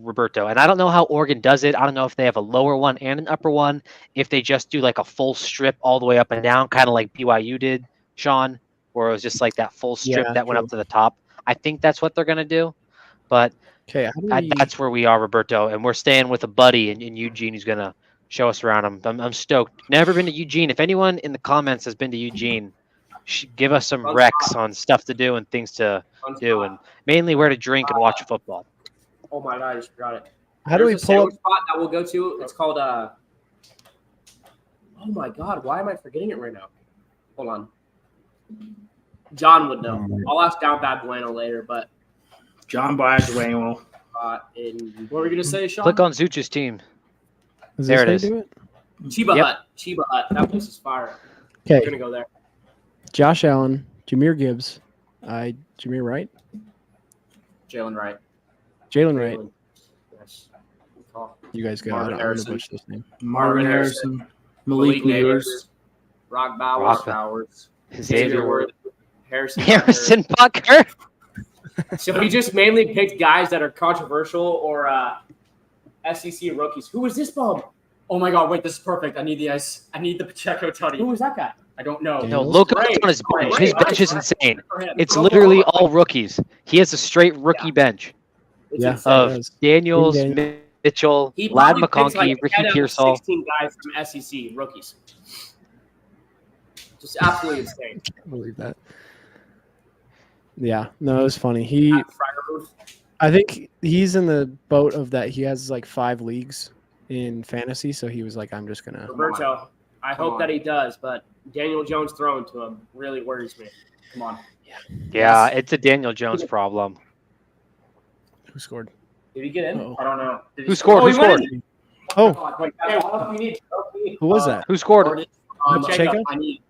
Roberto, and I don't know how Oregon does it. I don't know if they have a lower one and an upper one, if they just do like a full strip all the way up and down, kind of like BYU did, Sean, where it was just like that full strip Yeah, that went true. up to the top. I think that's what they're going to do, but Okay, how do we, that's where we are, Roberto, and we're staying with a buddy in Eugene who's going to show us around. I'm stoked. Never been to Eugene. If anyone in the comments has been to Eugene, give us some Fun recs spot. on stuff to do and things to Fun do, spot. and mainly where to drink and watch football. Oh my god, I just forgot it. how do we There's a pull up? sandwich spot that we'll go to. It's called oh my god, why am I forgetting it right now? Hold on. John would know. I'll ask Down Bad Bueno later, but John Baguano. in What were we gonna say, Sean? Click on Zuch's team. Is there this it how you is. do it? Chiba Yep. Hut. Chiba Hut. That place is fire. We're Okay, gonna go there. Josh Allen, Jameer Gibbs, Jameer Wright, Jalen Wright. Jalen Wright. Yes. Good call. You guys go. Marvin I don't know Harrison. butcher this name. Marvin Harrison. Malik Neighbors. Rock Bowers. Rock Bowers. Xavier Worth. Harrison. Harrison Bucker. So we just mainly picked guys that are controversial or SEC rookies. Who was this bum? Oh my god, wait, this is perfect. I need the ice. I need the Pacheco Who tutty. was that guy? I don't know. No, look Great. on his bench. Great. His bench is Nice. insane. For him. It's literally all rookies. He has a straight rookie bench It's Yeah. insane. of It is. Daniels, Daniel. Mitchell, He Lad probably picks, McConkey, like, 10 Ricky out of Pearsall. 16 guys from SEC rookies. Just absolutely insane. Can't believe that. Yeah, no, it was funny. He, At Freiermuth. I think he's in the boat of that. He has like 5 leagues in fantasy, so he was like, I'm just gonna. Roberto, I Come hope on. that he does, but Daniel Jones throwing to him really worries me. Come on. Yeah, it's a Daniel Jones problem. Who scored? Did he get in? Oh, I don't know. Did Who he scored? Oh, Who he went scored? oh, Wait, hey, what else we need? who was that? Who scored? Yardage, Pacheco?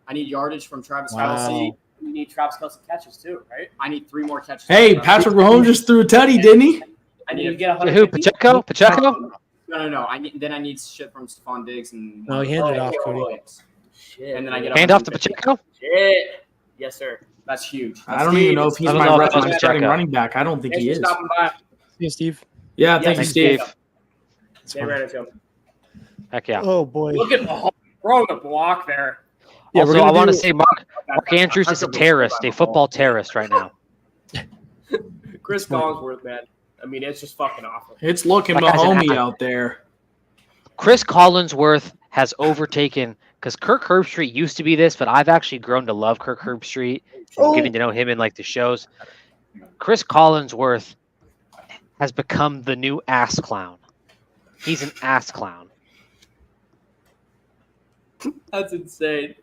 I need yardage from Travis Wow. Kelce. We need Travis Kelce catches too, right? I need 3 more catches. Hey, from Patrick Mahomes just threw a tutty, didn't he? I need to get Who? 150. Pacheco? No. I need shit from Stephon Diggs and. No, he handed it off, Cody. Shit. And then I get Hand off to 150. Pacheco? Shit. Yes, sir. That's huge. I don't even know if he's I don't my know if I was starting check out. running back. I don't think Thanks he for is. stopping by. See you, Steve. Yeah, Yeah, thank you, Thanks, Steve. Steve. It's They fine. ran into him. Heck yeah. Oh boy. Look at Mahomes throwing the block there. Yeah, we're Also, gonna I want to do- say Mark Andrews is a terrorist, a football terrorist right now. Chris Collinsworth, man. I mean, it's just fucking awful. It's looking That guy's an Mahomey athlete. out there. Chris Collinsworth has overtaken because Kirk Herbstreit used to be this, but I've actually grown to love Kirk Herbstreit and getting to know him in like the shows. Chris Collinsworth has become the new ass clown. He's an ass clown. That's insane.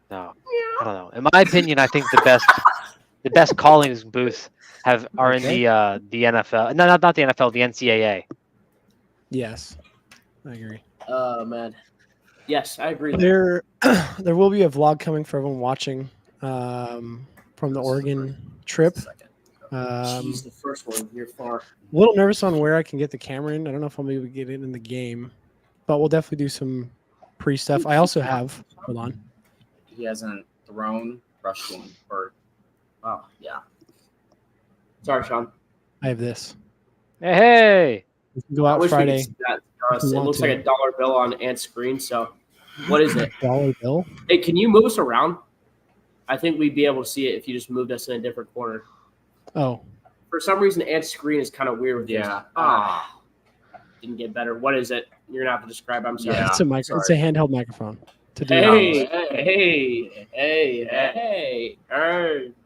No, I don't know. In my opinion, I think the best callings booths are in the NFL. No, not the NFL, the NCAA. Yes, I agree. Oh man. Yes, I agree. There will be a vlog coming for everyone watching from the Oregon trip. Jeez, the first one. You're far. A little nervous on where I can get the camera in. I don't know if I'll be able to get it in the game, but we'll definitely do some pre-stuff. I also have. Hold on. He hasn't thrown, rushed one, or yeah. Sorry, Sean. I have this. Hey, We can go I out wish we Friday. could see that. if we It want looks to. like a dollar bill on Ant's screen. So, what is it? Dollar bill. Hey, can you move us around? I think we'd be able to see it if you just moved us in a different corner. Oh, For some reason, Ant's screen is kind of weird with this. Yeah. Didn't get better. What is it? You're gonna have to describe. I'm sorry. Yeah. it's a It's a handheld microphone. To do Hey, this. hey.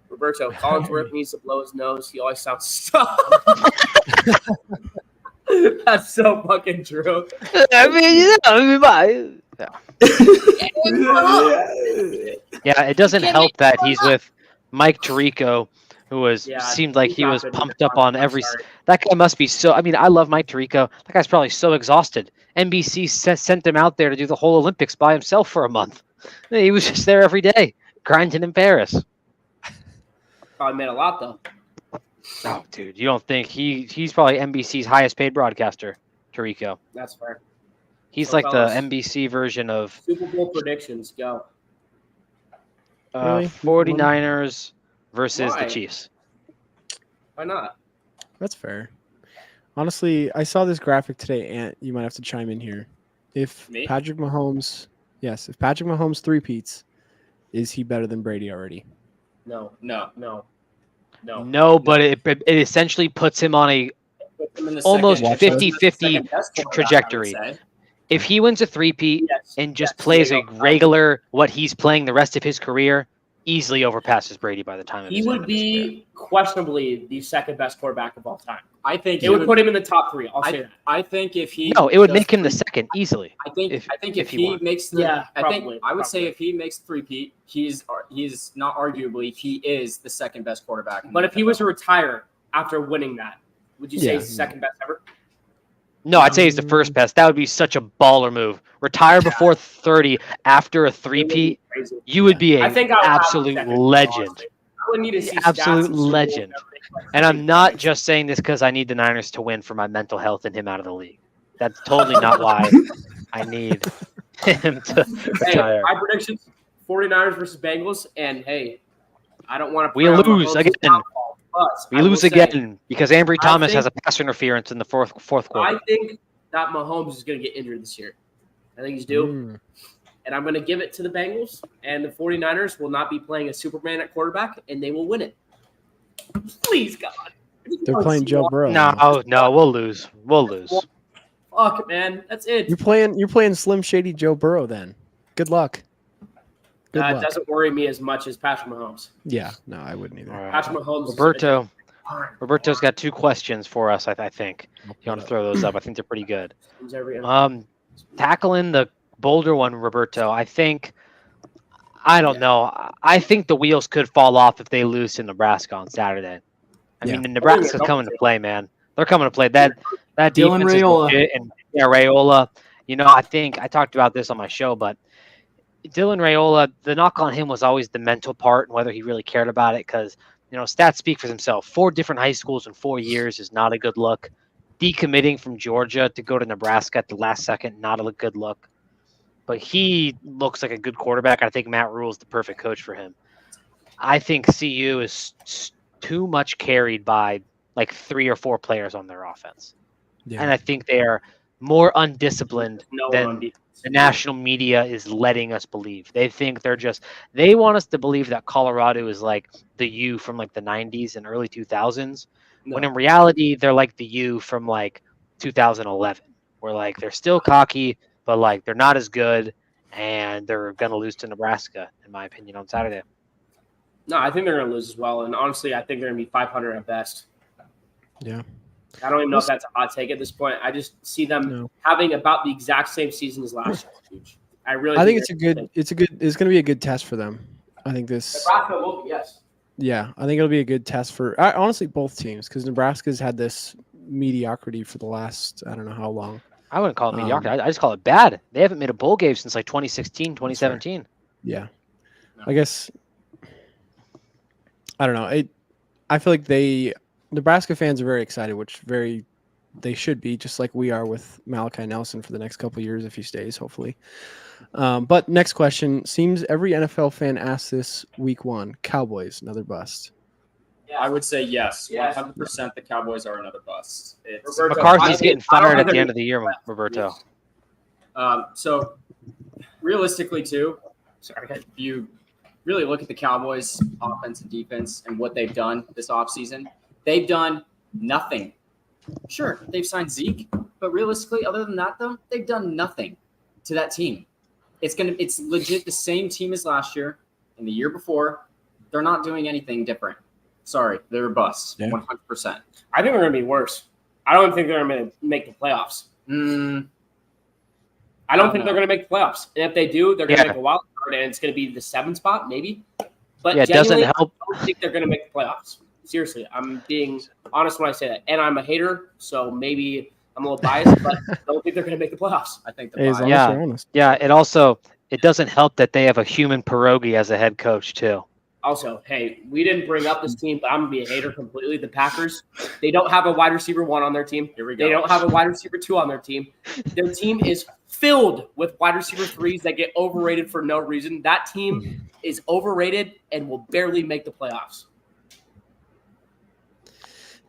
Roberto Collinsworth needs to blow his nose. He always sounds stuck. That's so fucking true. yeah, it doesn't help that he's with Mike Tirico, who seemed like he was Stop it. pumped up on I'm every. sorry. That guy must be so. I mean, I love Mike Tirico. That guy's probably so exhausted. NBC sent him out there to do the whole Olympics by himself for a month. He was just there every day, grinding in Paris. Probably made a lot though. Oh, dude, you don't think he's probably NBC's highest paid broadcaster, Tirico. That's fair. He's Well, like fellas, the NBC version of Super Bowl predictions. Go. Really? 49ers versus Why? the Chiefs. Why not? That's fair. Honestly, I saw this graphic today, Ant. You might have to chime in here. If Me? Patrick Mahomes, if Patrick Mahomes three-peats, is he better than Brady already? No. No, but it essentially puts him on a Put him in the almost second- 50-50 second best quarterback, trajectory. I would say. If he wins a three-peat Yes. and just Yes, plays there a you go. regular what he's playing the rest of his career, easily overpasses Brady by the time of He his end would of his career. be questionably the second best quarterback of all time. I think It would put him in the top three. I'll say that. I think if he No, it would does make him the three- second easily. I think if if he he won. makes the Yeah, I probably, would say probably. if he makes three-peat, he's not arguably he is the second best quarterback. in But the if he was to NFL. retire after winning that, would you say Yeah. he's the second best ever? No, I'd say he's the first best. That would be such a baller move. Retire before 30 after a three-peat. Crazy. You would be I an think I would have the absolute second, legend. honestly. I would need to see Absolute stats and Super Bowl legend. and everything. And I'm not just saying this because I need the Niners to win for my mental health and him out of the league. That's totally not why I need him to Hey, retire. my predictions: 49ers versus Bengals, and hey, I don't want to. We lose again. We lose again. again because Ambry I Thomas think- has a pass interference in the fourth quarter. I think that Mahomes is going to get injured this year. I think he's due. Mm. And I'm going to give it to the Bengals, and the 49ers will not be playing a Superman at quarterback, and they will win it. Please, God. They're playing Joe Burrow. No, we'll lose. We'll lose. Fuck it, man. That's it. You're playing Slim Shady Joe Burrow then. Good luck. Good That luck. doesn't worry me as much as Patrick Mahomes. Yeah, no, I wouldn't either. All right. Patrick Mahomes. is- Roberto's got two questions for us. I think you want to throw those up. I think they're pretty good. He's every- Tackling the Boulder one, Roberto. I don't know. I think the wheels could fall off if they lose to Nebraska on Saturday. I Yeah. mean, Nebraska's coming to play, man. They're coming to play. That Dylan defense is Raiola. legit, and Raiola. You know, I think I talked about this on my show, but Dylan Raiola, the knock on him was always the mental part and whether he really cared about it. Because stats speak for himself. 4 different high schools in 4 years is not a good look. Decommitting from Georgia to go to Nebraska at the last second, not a good look. But he looks like a good quarterback. I think Matt Rule is the perfect coach for him. I think CU is too much carried by like 3 or 4 players on their offense. Yeah. And I think they are more undisciplined No one than on defense. the national media is letting us believe. They think they want us to believe that Colorado is like the U from like the 90s and early 2000s, when No. in reality they're like the U from like 2011, where like they're still cocky, but like they're not as good, and they're gonna lose to Nebraska, in my opinion, on Saturday. No, I think they're going to lose as well. And honestly, I think they're going to be 500 at best. Yeah. I don't even know if that's a hot take at this point. I just see them having about the exact same season as last year. I think it's going to be a good test for them. I think this. Nebraska will be, yes. Yeah, I think it'll be a good test for honestly both teams, because Nebraska's had this mediocrity for the last, I don't know how long. I wouldn't call it mediocrity. I just call it bad. They haven't made a bowl game since like 2016, 2017. Yeah. No. I guess, I don't know. I feel like Nebraska fans are very excited, they should be, just like we are with Malachi Nelson for the next couple of years if he stays, hopefully. But next question. Seems every NFL fan asks this week 1. Cowboys, another bust. I would say yes. 100% the Cowboys are another bust. McCarthy's getting fired at the end of the year, Roberto. So realistically, too, if you really look at the Cowboys' offense and defense and what they've done this offseason, they've done nothing. Sure, they've signed Zeke, but realistically, other than that, though, they've done nothing to that team. It's legit the same team as last year and the year before. They're not doing anything different. Sorry, they're a bust, 100%. I think they're going to be worse. I don't think they're going to make the playoffs. I don't think they're going to make the playoffs. And if they do, they're going to make a wild card, and it's going to be the 7th spot, maybe. But it doesn't help. I don't think they're going to make the playoffs. Seriously, I'm being honest when I say that. And I'm a hater, so maybe I'm a little biased, but I don't think they're going to make the playoffs. I think they're biased. Yeah. It doesn't help that they have a human pierogi as a head coach too. Also, hey, we didn't bring up this team, but I'm going to be a hater completely. The Packers, they don't have a wide receiver 1 on their team. Here we go. They don't have a wide receiver 2 on their team. Their team is filled with wide receiver 3s that get overrated for no reason. That team is overrated and will barely make the playoffs.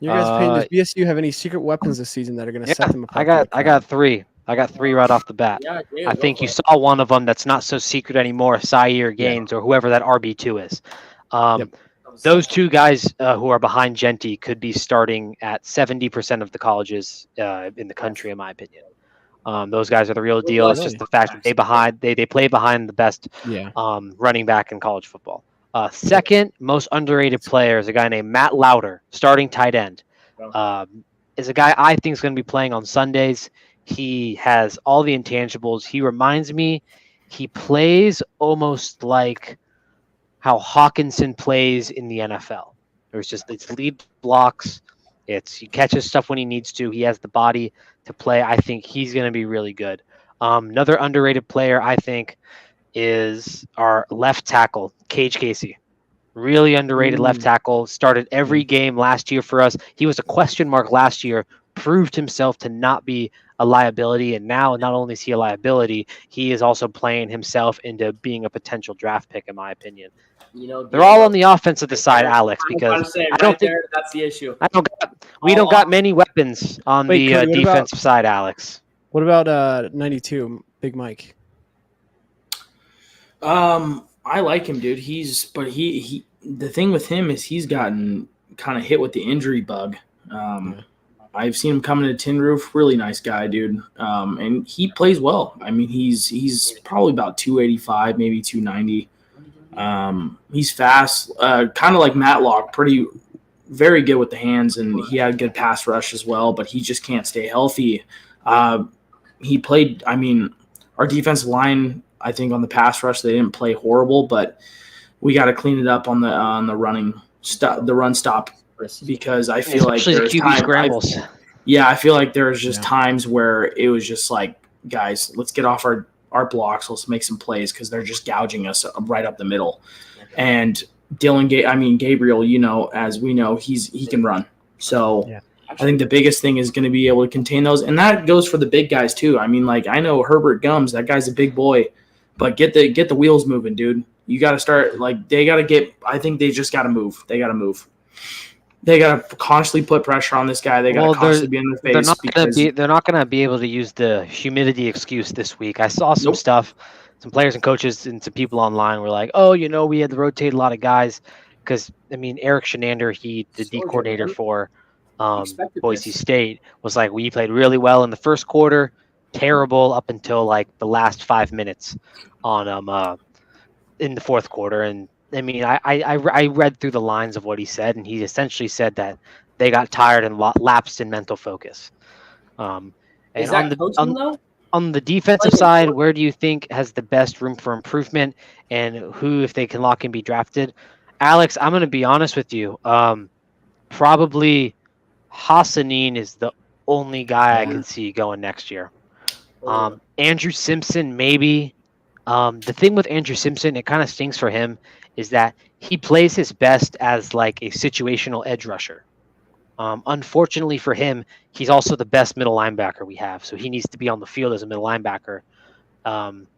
You guys does BSU have any secret weapons this season that are going to set them apart? I got 3. I got 3 right off the bat. I think you saw one of them that's not so secret anymore, Zaire Gaines or whoever that RB2 is. Those 2 guys who are behind Genty could be starting at 70% of the colleges in the country, in my opinion. Those guys are the real deal. It's just the fact that they play behind the best running back in college football. Second most underrated player is a guy named Matt Lauder, starting tight end. Is a guy I think is going to be playing on Sundays. He has all the intangibles. He reminds me, he plays almost like how Hawkinson plays in the NFL. It's lead blocks. He catches stuff when he needs to. He has the body to play. I think he's going to be really good. Another underrated player, I think, is our left tackle, Cage Casey. Really underrated left tackle. Started every game last year for us. He was a question mark last year. Proved himself to not be a liability, and now not only is he a liability, he is also playing himself into being a potential draft pick, in my opinion. They're all on the offensive side, Alex, because I don't think that's the issue. We don't got many weapons on the defensive side, Alex. What about 92, Big Mike? I like him, dude. He the thing with him is he's gotten kind of hit with the injury bug. I've seen him coming to Tin Roof. Really nice guy, dude. And he plays well. I mean, he's probably about 285, maybe 290. He's fast, kind of like Matlock, very good with the hands, and he had a good pass rush as well, but he just can't stay healthy. He played, I mean, our defensive line, I think on the pass rush, they didn't play horrible, but we got to clean it up on the run stop, because I feel like there's scrambles. I feel like there's just times where it was just like, guys, let's get off our blocks. Let's make some plays, because they're just gouging us right up the middle. And Gabriel, as we know, he can run. So I think the biggest thing is going to be able to contain those. And that goes for the big guys too. I mean, like, I know Herbert Gums, that guy's a big boy, but get the wheels moving, dude. You got to start they got to get. I think they just got to move. They got to move. They got to constantly put pressure on this guy. They got to constantly be in the face. They're not gonna be able to use the humidity excuse this week. I saw some stuff, some players and coaches and some people online were like, "Oh, we had to rotate a lot of guys," because Eric Shenander, the D coordinator for Boise State, was like, "We played really well in the first quarter, terrible up until the last 5 minutes on in the fourth quarter." And I read through the lines of what he said, and he essentially said that they got tired and lapsed in mental focus. Is that coaching, though? On the defensive side, where do you think has the best room for improvement, and who, if they can lock and be drafted? Alex, I'm going to be honest with you. Probably Hassanin is the only guy I can see going next year. Andrew Simpson, maybe. The thing with Andrew Simpson, it kind of stinks for him, is that he plays his best as a situational edge rusher. Unfortunately for him, he's also the best middle linebacker we have, so he needs to be on the field as a middle linebacker,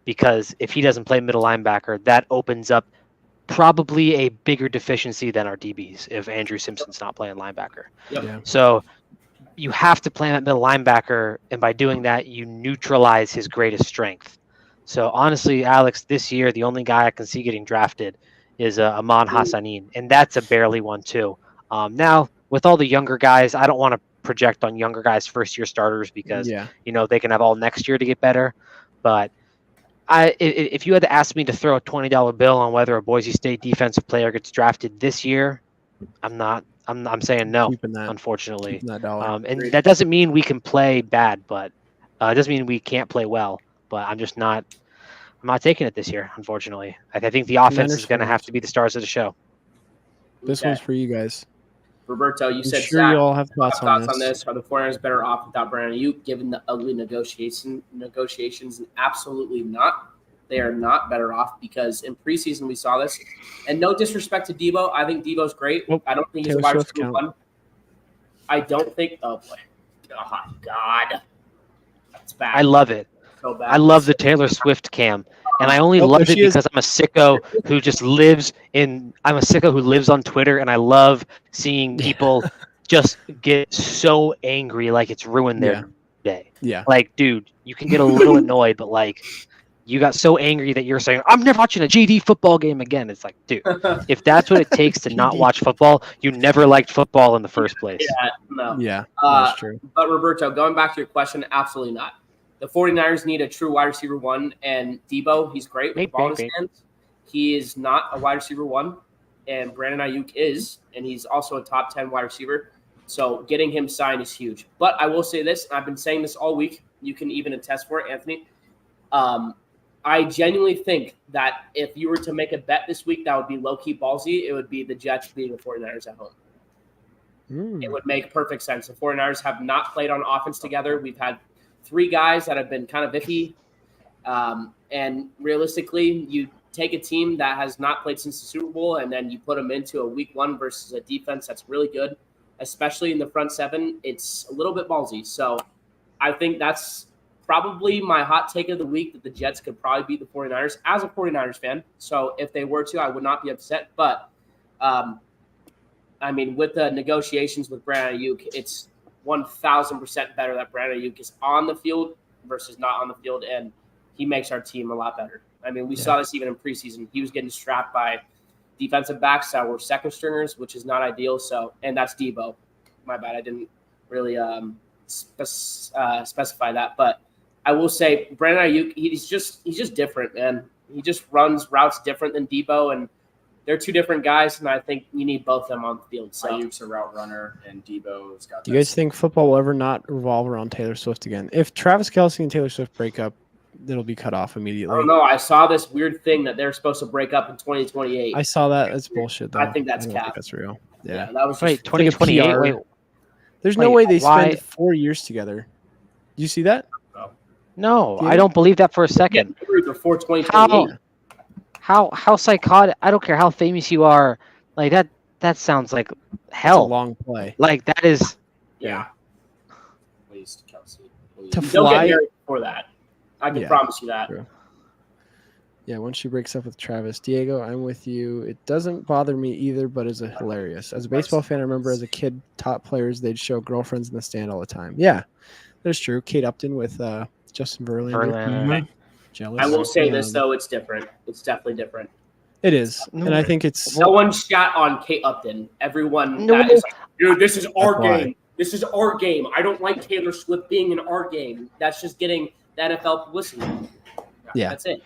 because if he doesn't play middle linebacker, that opens up probably a bigger deficiency than our DBs if Andrew Simpson's not playing linebacker. Yep. Yeah. So you have to play him at middle linebacker, and by doing that, you neutralize his greatest strength. So honestly, Alex, this year, the only guy I can see getting drafted is Ahmad Hassanin, and that's a barely one too. Now, with all the younger guys, I don't want to project on younger guys' first-year starters because they can have all next year to get better. But if you had to ask me to throw a $20 bill on whether a Boise State defensive player gets drafted this year, I'm saying no, unfortunately. And that doesn't mean we can play bad, but it doesn't mean we can't play well. But I'm not taking it this year, unfortunately. I think the offense is going to have to be the stars of the show. This one's for you guys. Roberto, you said sure you all have thoughts on this. Are the 49ers better off without Brandon Ayuk, given the ugly negotiations? And absolutely not. They are not better off because in preseason we saw this. And no disrespect to Debo. I think Debo's great. I don't think he's a wide receiver one. I don't think – oh, boy. Oh, God. That's bad. I love it. So bad. I love the Taylor Swift cam. And I only love it because I'm a sicko who just lives on Twitter, and I love seeing people just get so angry like it's ruined their day. Yeah. Dude, you can get a little annoyed, but you got so angry that you're saying, I'm never watching a JD football game again. It's dude, if that's what it takes to not watch football, you never liked football in the first place. Yeah, no. Yeah, that's true. But Roberto, going back to your question, absolutely not. The 49ers need a true wide receiver one, and Debo, he's great with the ball in his hands. He is not a wide receiver one, and Brandon Ayuk is, and he's also a top 10 wide receiver. So getting him signed is huge. But I will say this, and I've been saying this all week. You can even attest for it, Anthony. I genuinely think that if you were to make a bet this week that would be low-key ballsy, it would be the Jets beating the 49ers at home. It would make perfect sense. The 49ers have not played on offense together. We've had 3 guys that have been kind of iffy. And realistically, you take a team that has not played since the Super Bowl and then you put them into a week 1 versus a defense that's really good, especially in the front 7. It's a little bit ballsy. So I think that's probably my hot take of the week, that the Jets could probably beat the 49ers as a 49ers fan. So if they were to, I would not be upset. But, with the negotiations with Brandon Ayuk, it's 1,000% better that Brandon Ayuk is on the field versus not on the field, and he makes our team a lot better. We saw this even in preseason. He was getting strapped by defensive backs that were second stringers, which is not ideal. So, and that's Debo. My bad. I didn't really specify that, but I will say Brandon Ayuk, he's just different, man. He just runs routes different than Debo, and they're 2 different guys, and I think you need both of them on the field. So Ayuk's a route runner, and Debo's got. Do you guys think football will ever not revolve around Taylor Swift again? If Travis Kelce and Taylor Swift break up, it'll be cut off immediately. I don't know. I saw this weird thing that they're supposed to break up in 2028. I saw that. That's bullshit, though. I think that's cap. That's real. Yeah. That was wait, 2028. Wait, there's no way they spend 4 years together. Do you see that? No, I don't believe that for a second. Before 2028. How psychotic? I don't care how famous you are. That sounds like hell. That's a long play. That is. Yeah. Please, Kelce. To Don't fly get married before that. I can promise you that. True. Yeah, once she breaks up with Travis. Diego, I'm with you. It doesn't bother me either, but is hilarious. As a baseball fan, I remember as a kid, top players, they'd show girlfriends in the stand all the time. Yeah, that's true. Kate Upton with Justin Verlander. Verlander. Jealous. I will say this, though. It's different. It's definitely different. It is. And I think it's... No one shot on Kate Upton. Everyone No. that is like, dude, this is our That's why. game. This is our game. I don't like Taylor Swift being in our game. That's just getting the NFL publicity. Yeah. That's it.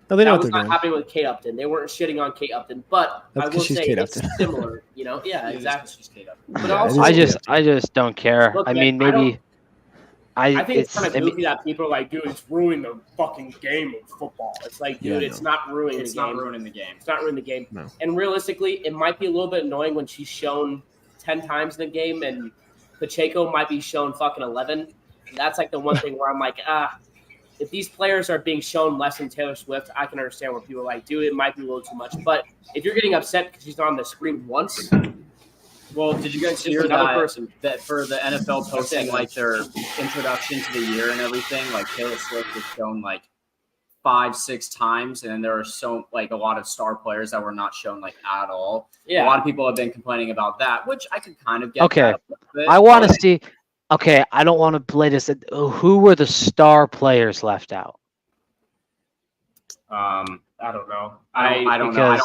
No, they know That what was they're not doing. happening with Kate Upton. They weren't shitting on Kate Upton, but That's I 'cause will she's say Kate it's Upton. similar. Yeah, exactly. She's Kate Upton. But Yeah, also, it is. I just don't care. Look, I man, mean, I don't- maybe I think it's kind of I mean, goofy that people are like, dude, it's ruining the fucking game of football. It's like, dude, Yeah, it's no. not ruining It's the not game. ruining the game. It's not ruining the game. No. And realistically, it might be a little bit annoying when she's shown 10 times in the game and Pacheco might be shown fucking 11. That's like the one thing where I'm like, if these players are being shown less than Taylor Swift, I can understand where people are like, dude, it might be a little too much. But if you're getting upset because she's not on the screen once, Well, did you guys just hear another that, person. that for the NFL posting like their introduction to the year and everything, like Taylor Swift was shown like 5-6 times, and there are so like a lot of star players that were not shown like at all. A lot of people have been complaining about that, which I could kind of get. Okay. that a little bit, I want to but, see. Okay, I don't want to play this. Who were the star players left out? I don't know. I don't know.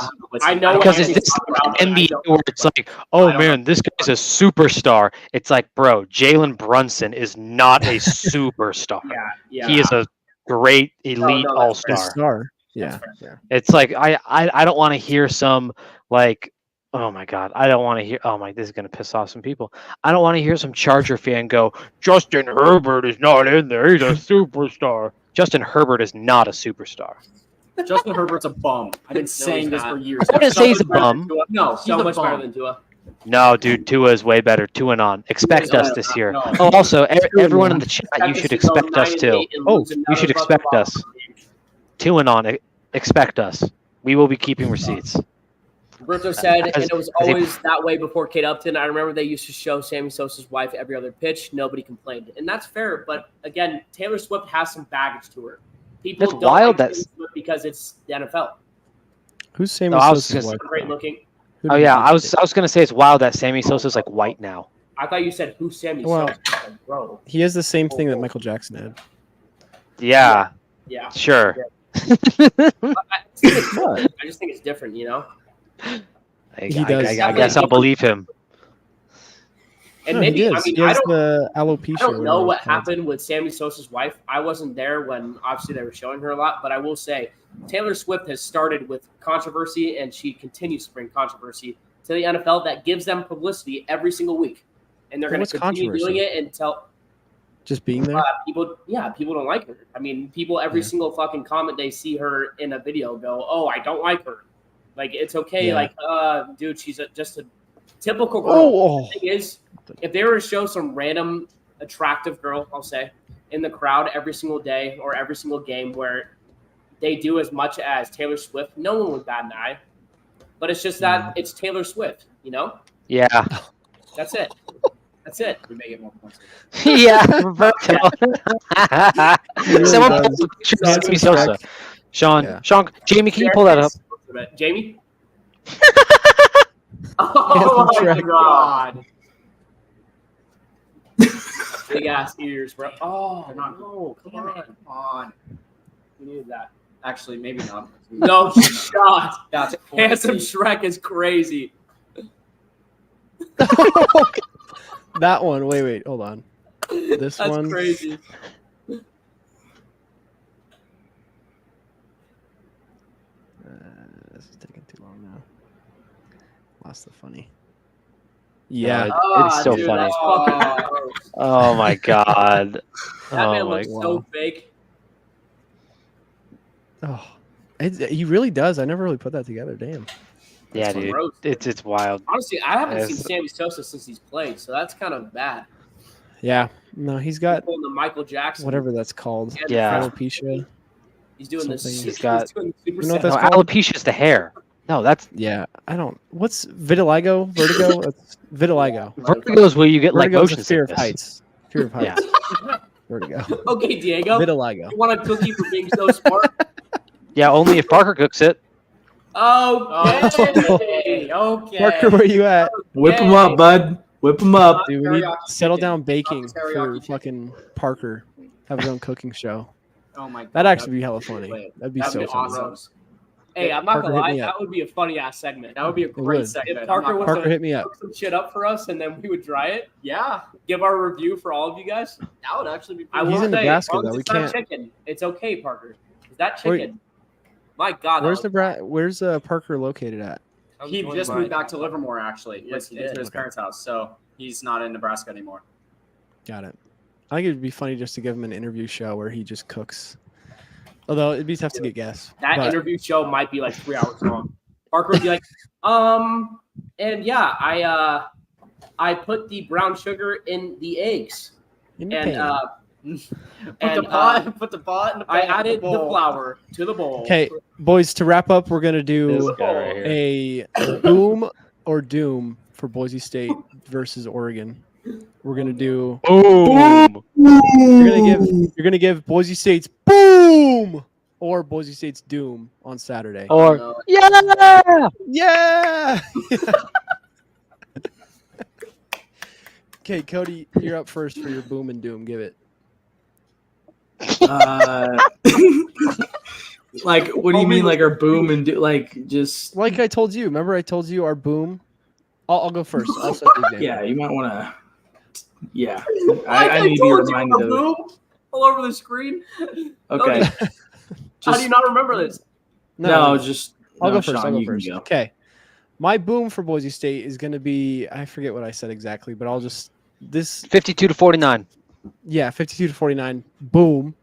I know Because what it's this talking about, but I NBA don't where know. it's like, oh I don't man, this guy's a superstar. It's like, bro, Jalen Brunson is not a superstar. Yeah. He is a great elite no, all that's A star. star. Yeah. That's Yeah. It's like I don't want to hear some like, oh my god, I don't want to hear. Oh my, this is gonna piss off some people. I don't want to hear some Charger fan go, Justin Herbert is not in there. He's a superstar. Justin Herbert is not a superstar. Justin Herbert's a bum. I've been saying he's this not. for years. I wouldn't say he's a bum. No, So he's a much better bum. than Tua. No, dude, Tua is way better. Tua and on. Expect No, us no, this no, year. no. Oh, also, everyone in on. the chat, you should expect us too. You You should expect us. Tua and on. Expect us. We will be keeping receipts. Roberto said, and it was Because he- always that way before Kate Upton. I remember they used to show Sammy Sosa's wife every other pitch. Nobody complained. And that's fair. But again, Taylor Swift has some baggage to her. People That's don't wild like that- Taylor Swift because it's the NFL. Who's Sammy No, I was Sosa's just- wife? Great looking. Who Oh did yeah, he I was gonna say it's wild that Sammy Sosa's like white now. I thought you said who's Sammy Well- Sosa. Like, bro. He has the same thing that Michael Jackson had. Yeah, Yeah. sure. I just think it's different, you know? I does. guess I'll believe him. And No, maybe, he I is. mean, He I has don't the alopecia. I don't know whatever what it's called. happened with Sammy Sosa's wife. I wasn't there when obviously they were showing her a lot, but I will say Taylor Swift has started with controversy and she continues to bring controversy to the NFL that gives them publicity every single week. And they're Well, going what's to continue doing controversy? it until Just being there. people don't like her. I mean, people every Yeah. single fucking comment they see her in a video go, "Oh, I don't like her." Like it's okay. Yeah. Like, dude, she's just a typical girl. Oh, The thing is, if they were to show some random attractive girl, I'll say, in the crowd every single day or every single game where they do as much as Taylor Swift, no one would bat an eye. But it's just that it's Taylor Swift, you know? Yeah, That's it. That's it. We make it more points. yeah. Roberto. Someone does. pull a picture of Handsome Sammy Sosa. Shrek. Sean, Yeah. Sean, Jamie, can you pull that up? Jamie? Oh Handsome my Shrek. god. Big ass ears, bro. Oh, no. Come on. We needed that. Actually, maybe not. No shot. That's Handsome Shrek is crazy. that one. Wait. Hold on. This That's one. crazy. This is taking too long now. Lost the funny. Yeah. It's so dude, funny. That's fucking gross. Oh my god. That man Oh my looks so fake. Oh, he really does. I never really put that together. Damn. yeah, That's dude. gross. It's wild. Honestly, I haven't seen Yes. Sammy Sosa since he's played, so that's kind of bad. Yeah. No, he's got Pulling the Michael Jackson. whatever that's called. Yeah. Alopecia. He's doing this. Something. He's got- doing the super You know what set. that's No, called? alopecia's the hair. No, that's Yeah. I don't. What's vitiligo? Vertigo? It's vitiligo. vertigo is where you get like Vertigo is motion a fear of sickness. heights. Fear of heights. Vertigo. Okay, Diego. Vitiligo. You want a cookie for being so smart? Yeah, only if Parker cooks it. Okay. Okay. Parker, where you at? Whip them up, bud. Whip them up. Dude, we need Teriyaki settle chicken. down baking Not the teriyaki for chicken. fucking Parker. Have his own cooking show. Oh my god. That'd actually be hella funny. That'd be That'd so be funny. awesome. Hey, I'm not Parker, gonna hit lie. me up. That would be a funny ass segment. That would be a It great would. segment. If Parker was Parker, to hit me up. cook some shit up for us, and then we would try it. Yeah, Give our review for all of you guys. that would actually be. I Pretty He's will in say, Nebraska, as long as though. We it's not can't- chicken. It's okay, Parker. Is that Wait. chicken? My God. Where's Parker located at? He just moved back to Livermore, actually. Yes, he into did. his parents' house, so he's not in Nebraska anymore. Got it. I think it'd be funny just to give him an interview show where he just cooks. Although it'd be tough to get guests. That but- interview show might be like 3 hours long. Parker would be like, and yeah, I put the brown sugar in the eggs, in the and pan. put the pot in the pan. I added the flour to the bowl. Okay, boys, to wrap up, we're gonna do guy right here. a boom or doom for Boise State versus Oregon. We're gonna do. Boom. You're gonna give Boise State's boom or Boise State's doom on Saturday. Or yeah. Yeah. Okay, Cody, you're up first for your boom and doom. Give it. Like, what do you mean, like our boom and do like just? Like I told you. Remember, I told you our boom. I'll go first. I'll set the example. Yeah, you might want to. Yeah, Like I need to be told you, reminded of. boom, all over the screen. Okay, How do you not remember this? no, just I'll no, go first. Sean, I'll go you can first. go. Okay. My boom for Boise State is going to be, I forget what I said exactly, but I'll just, 52-49. yeah, 52-49. Boom.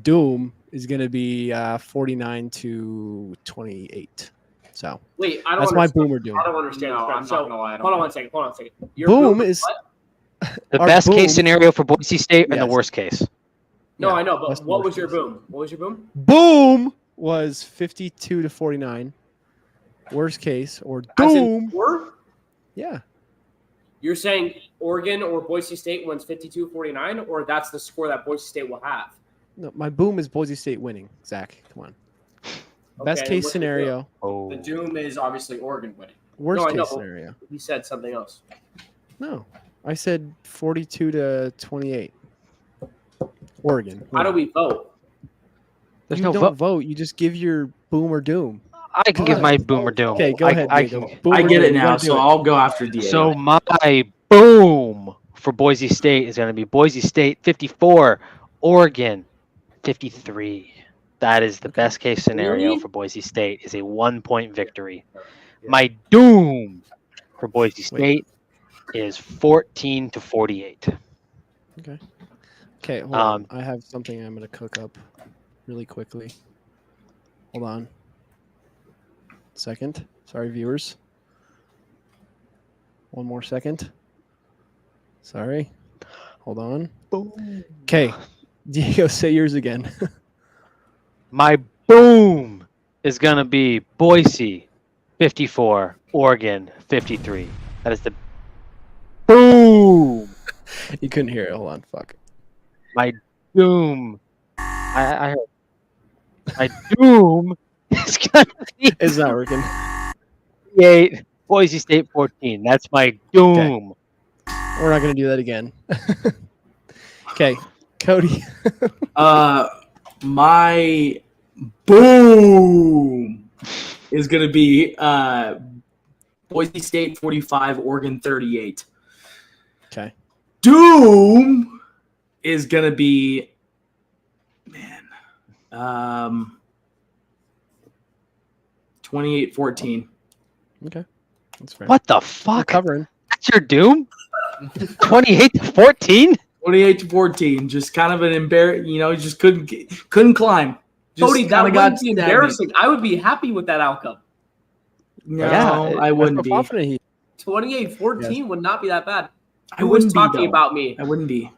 Doom is going to be 49-28. So Wait, I don't. that's my understand. boom or doom. I don't understand. No, this. I'm not So, gonna lie. I don't hold on know. one second. Hold on a second. Your Boom is is, what? The Our best boom- case scenario for Boise State and the Yes. worst case. No, yeah, I know, but that's the what worst was your case. boom? What was your boom? Boom was 52-49. Worst case or As in doom. four? Yeah. You're saying Oregon or Boise State wins 52-49, or that's the score that Boise State will have? No, my boom is Boise State winning. Zach, come on. Best Okay, case what's the scenario. Oh. The doom is obviously Oregon winning. Worst No, I know. case scenario. He said something else. No, I said 42-28. Oregon. How do we vote? There's you no don't vote. vote. You just give your boom or doom. I can give my boom or doom. Okay, go ahead. Diego. Boom I or get doom. it You now, gotta do so it. I'll go after Diego. So my boom for Boise State is going to be Boise State 54, Oregon 53. That is the best case scenario Really? for Boise State is a 1-point victory. My doom for Boise State is 14-48. Okay, hold on. Um, I have something I'm going to cook up really quickly. Hold on. Second. Sorry, viewers. One more second. Sorry. Hold on. Okay. Diego, say yours again. My boom is going to be Boise 54, Oregon 53. That is the boom. You couldn't hear it. Hold on. Fuck. My doom. I heard. My doom is going to be It's not working. 58, Boise State 14. That's my doom. We're not going to do that again. Okay. Cody. My boom is going to be Boise State 45, Oregon 38. Okay. Doom is going to be, 28-14. Okay. That's fair. What the We're fuck? covering. That's your doom? 28-14? 28-14. Just kind of an just couldn't climb. Just Cody, that kinda got would be stagnant. embarrassing. I would be happy with that outcome. No, Yeah, I wouldn't That's be. how confident he 28-14 would not be that bad. I Who was wouldn't be, talking though. about me? I wouldn't be.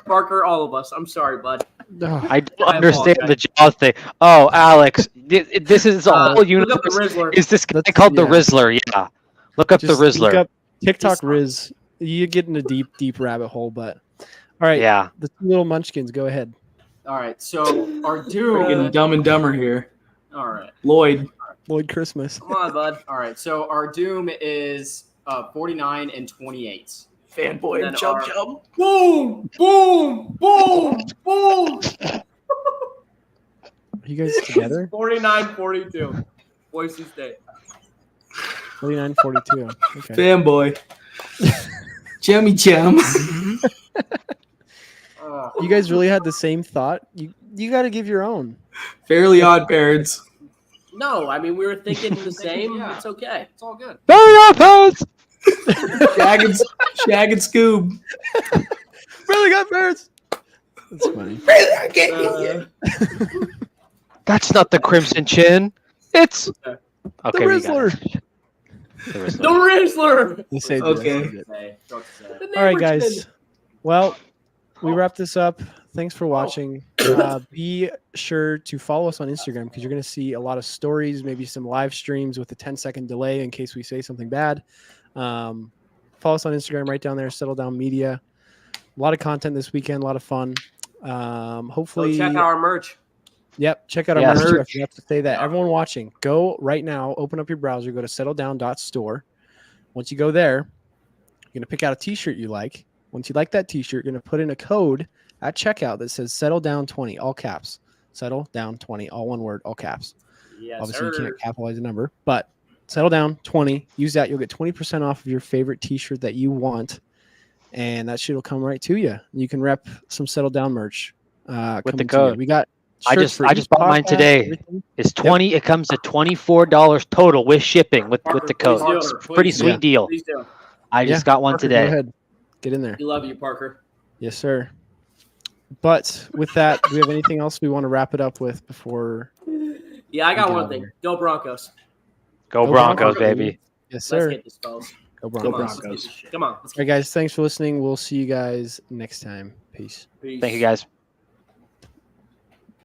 Parker, all of us. I'm sorry, bud. Ugh. I don't understand the jaw thing. Oh, Alex, this is a whole Look up universe. the Rizzler. Is this guy That's- called the yeah. Rizzler? Yeah. Look up Just the Rizzler. look up TikTok It's not- Riz. You get in a deep rabbit hole, but all right. Yeah. The two little munchkins, go ahead. All right. So our Freaking doom. Dumb and Dumber here. All right. Lloyd. Christmas. Come on, bud. All right. So our doom is 49 and 28. Fanboy Then of Chub our- Chub. Boom! Boom! Boom! Boom! Are you guys together? 49-42. Boise State. 49-42. Okay. Fanboy. Chummy Chum. You guys really had the same thought? You got to give your own. Fairly Odd Parents. No, I mean we were thinking the same. Yeah. It's okay. It's all good. Shag and Scoob. Really got parents. That's funny. That's not the Crimson Chin. It's The okay. We got Rizzler. it. The Rizzler. The Rizzler. They saved Okay. it. Say, don't say. The All right, neighbor's guys. kid. Well, we wrap this up. Thanks for watching. Be sure to follow us on Instagram because you're going to see a lot of stories, maybe some live streams with a 10-second delay in case we say something bad. Follow us on Instagram right down there, Settle Down Media. A lot of content this weekend, a lot of fun. Hopefully, So check out our merch. Yep, check out our Yes. merch. I forgot to say that. Everyone watching, go right now, open up your browser, go to settledown.store. Once you go there, you're going to pick out a t-shirt you like. Once you like that t-shirt, you're going to put in a code at checkout that says Settle Down 20, all caps. Settle Down 20, all one word, all caps. Yes, Obviously, sir. you can't capitalize the number, but Settle Down 20. Use that. You'll get 20% off of your favorite t-shirt that you want, and that shit will come right to you. You can rep some Settle Down merch. With coming the to you. code. We got I shirts just for I each just bought mine podcast, today. everything. It's 20. It comes to $24 total with shipping with the code. Parker, It's a please pretty do. sweet deal. Please do. I just got one Parker, today. Go ahead. Get in there. We love you, Parker. Yes, sir. But with that, do we have anything else we want to wrap it up with before? Yeah, I got Get one out thing. of Go Broncos. Go Go Broncos, Broncos. baby. Yes, Let's sir. get this, fellas. Go Come on, Broncos. let's get this shit. Come on. Let's All right, guys. Thanks for listening. We'll see you guys next time. Peace. Peace. Thank you, guys.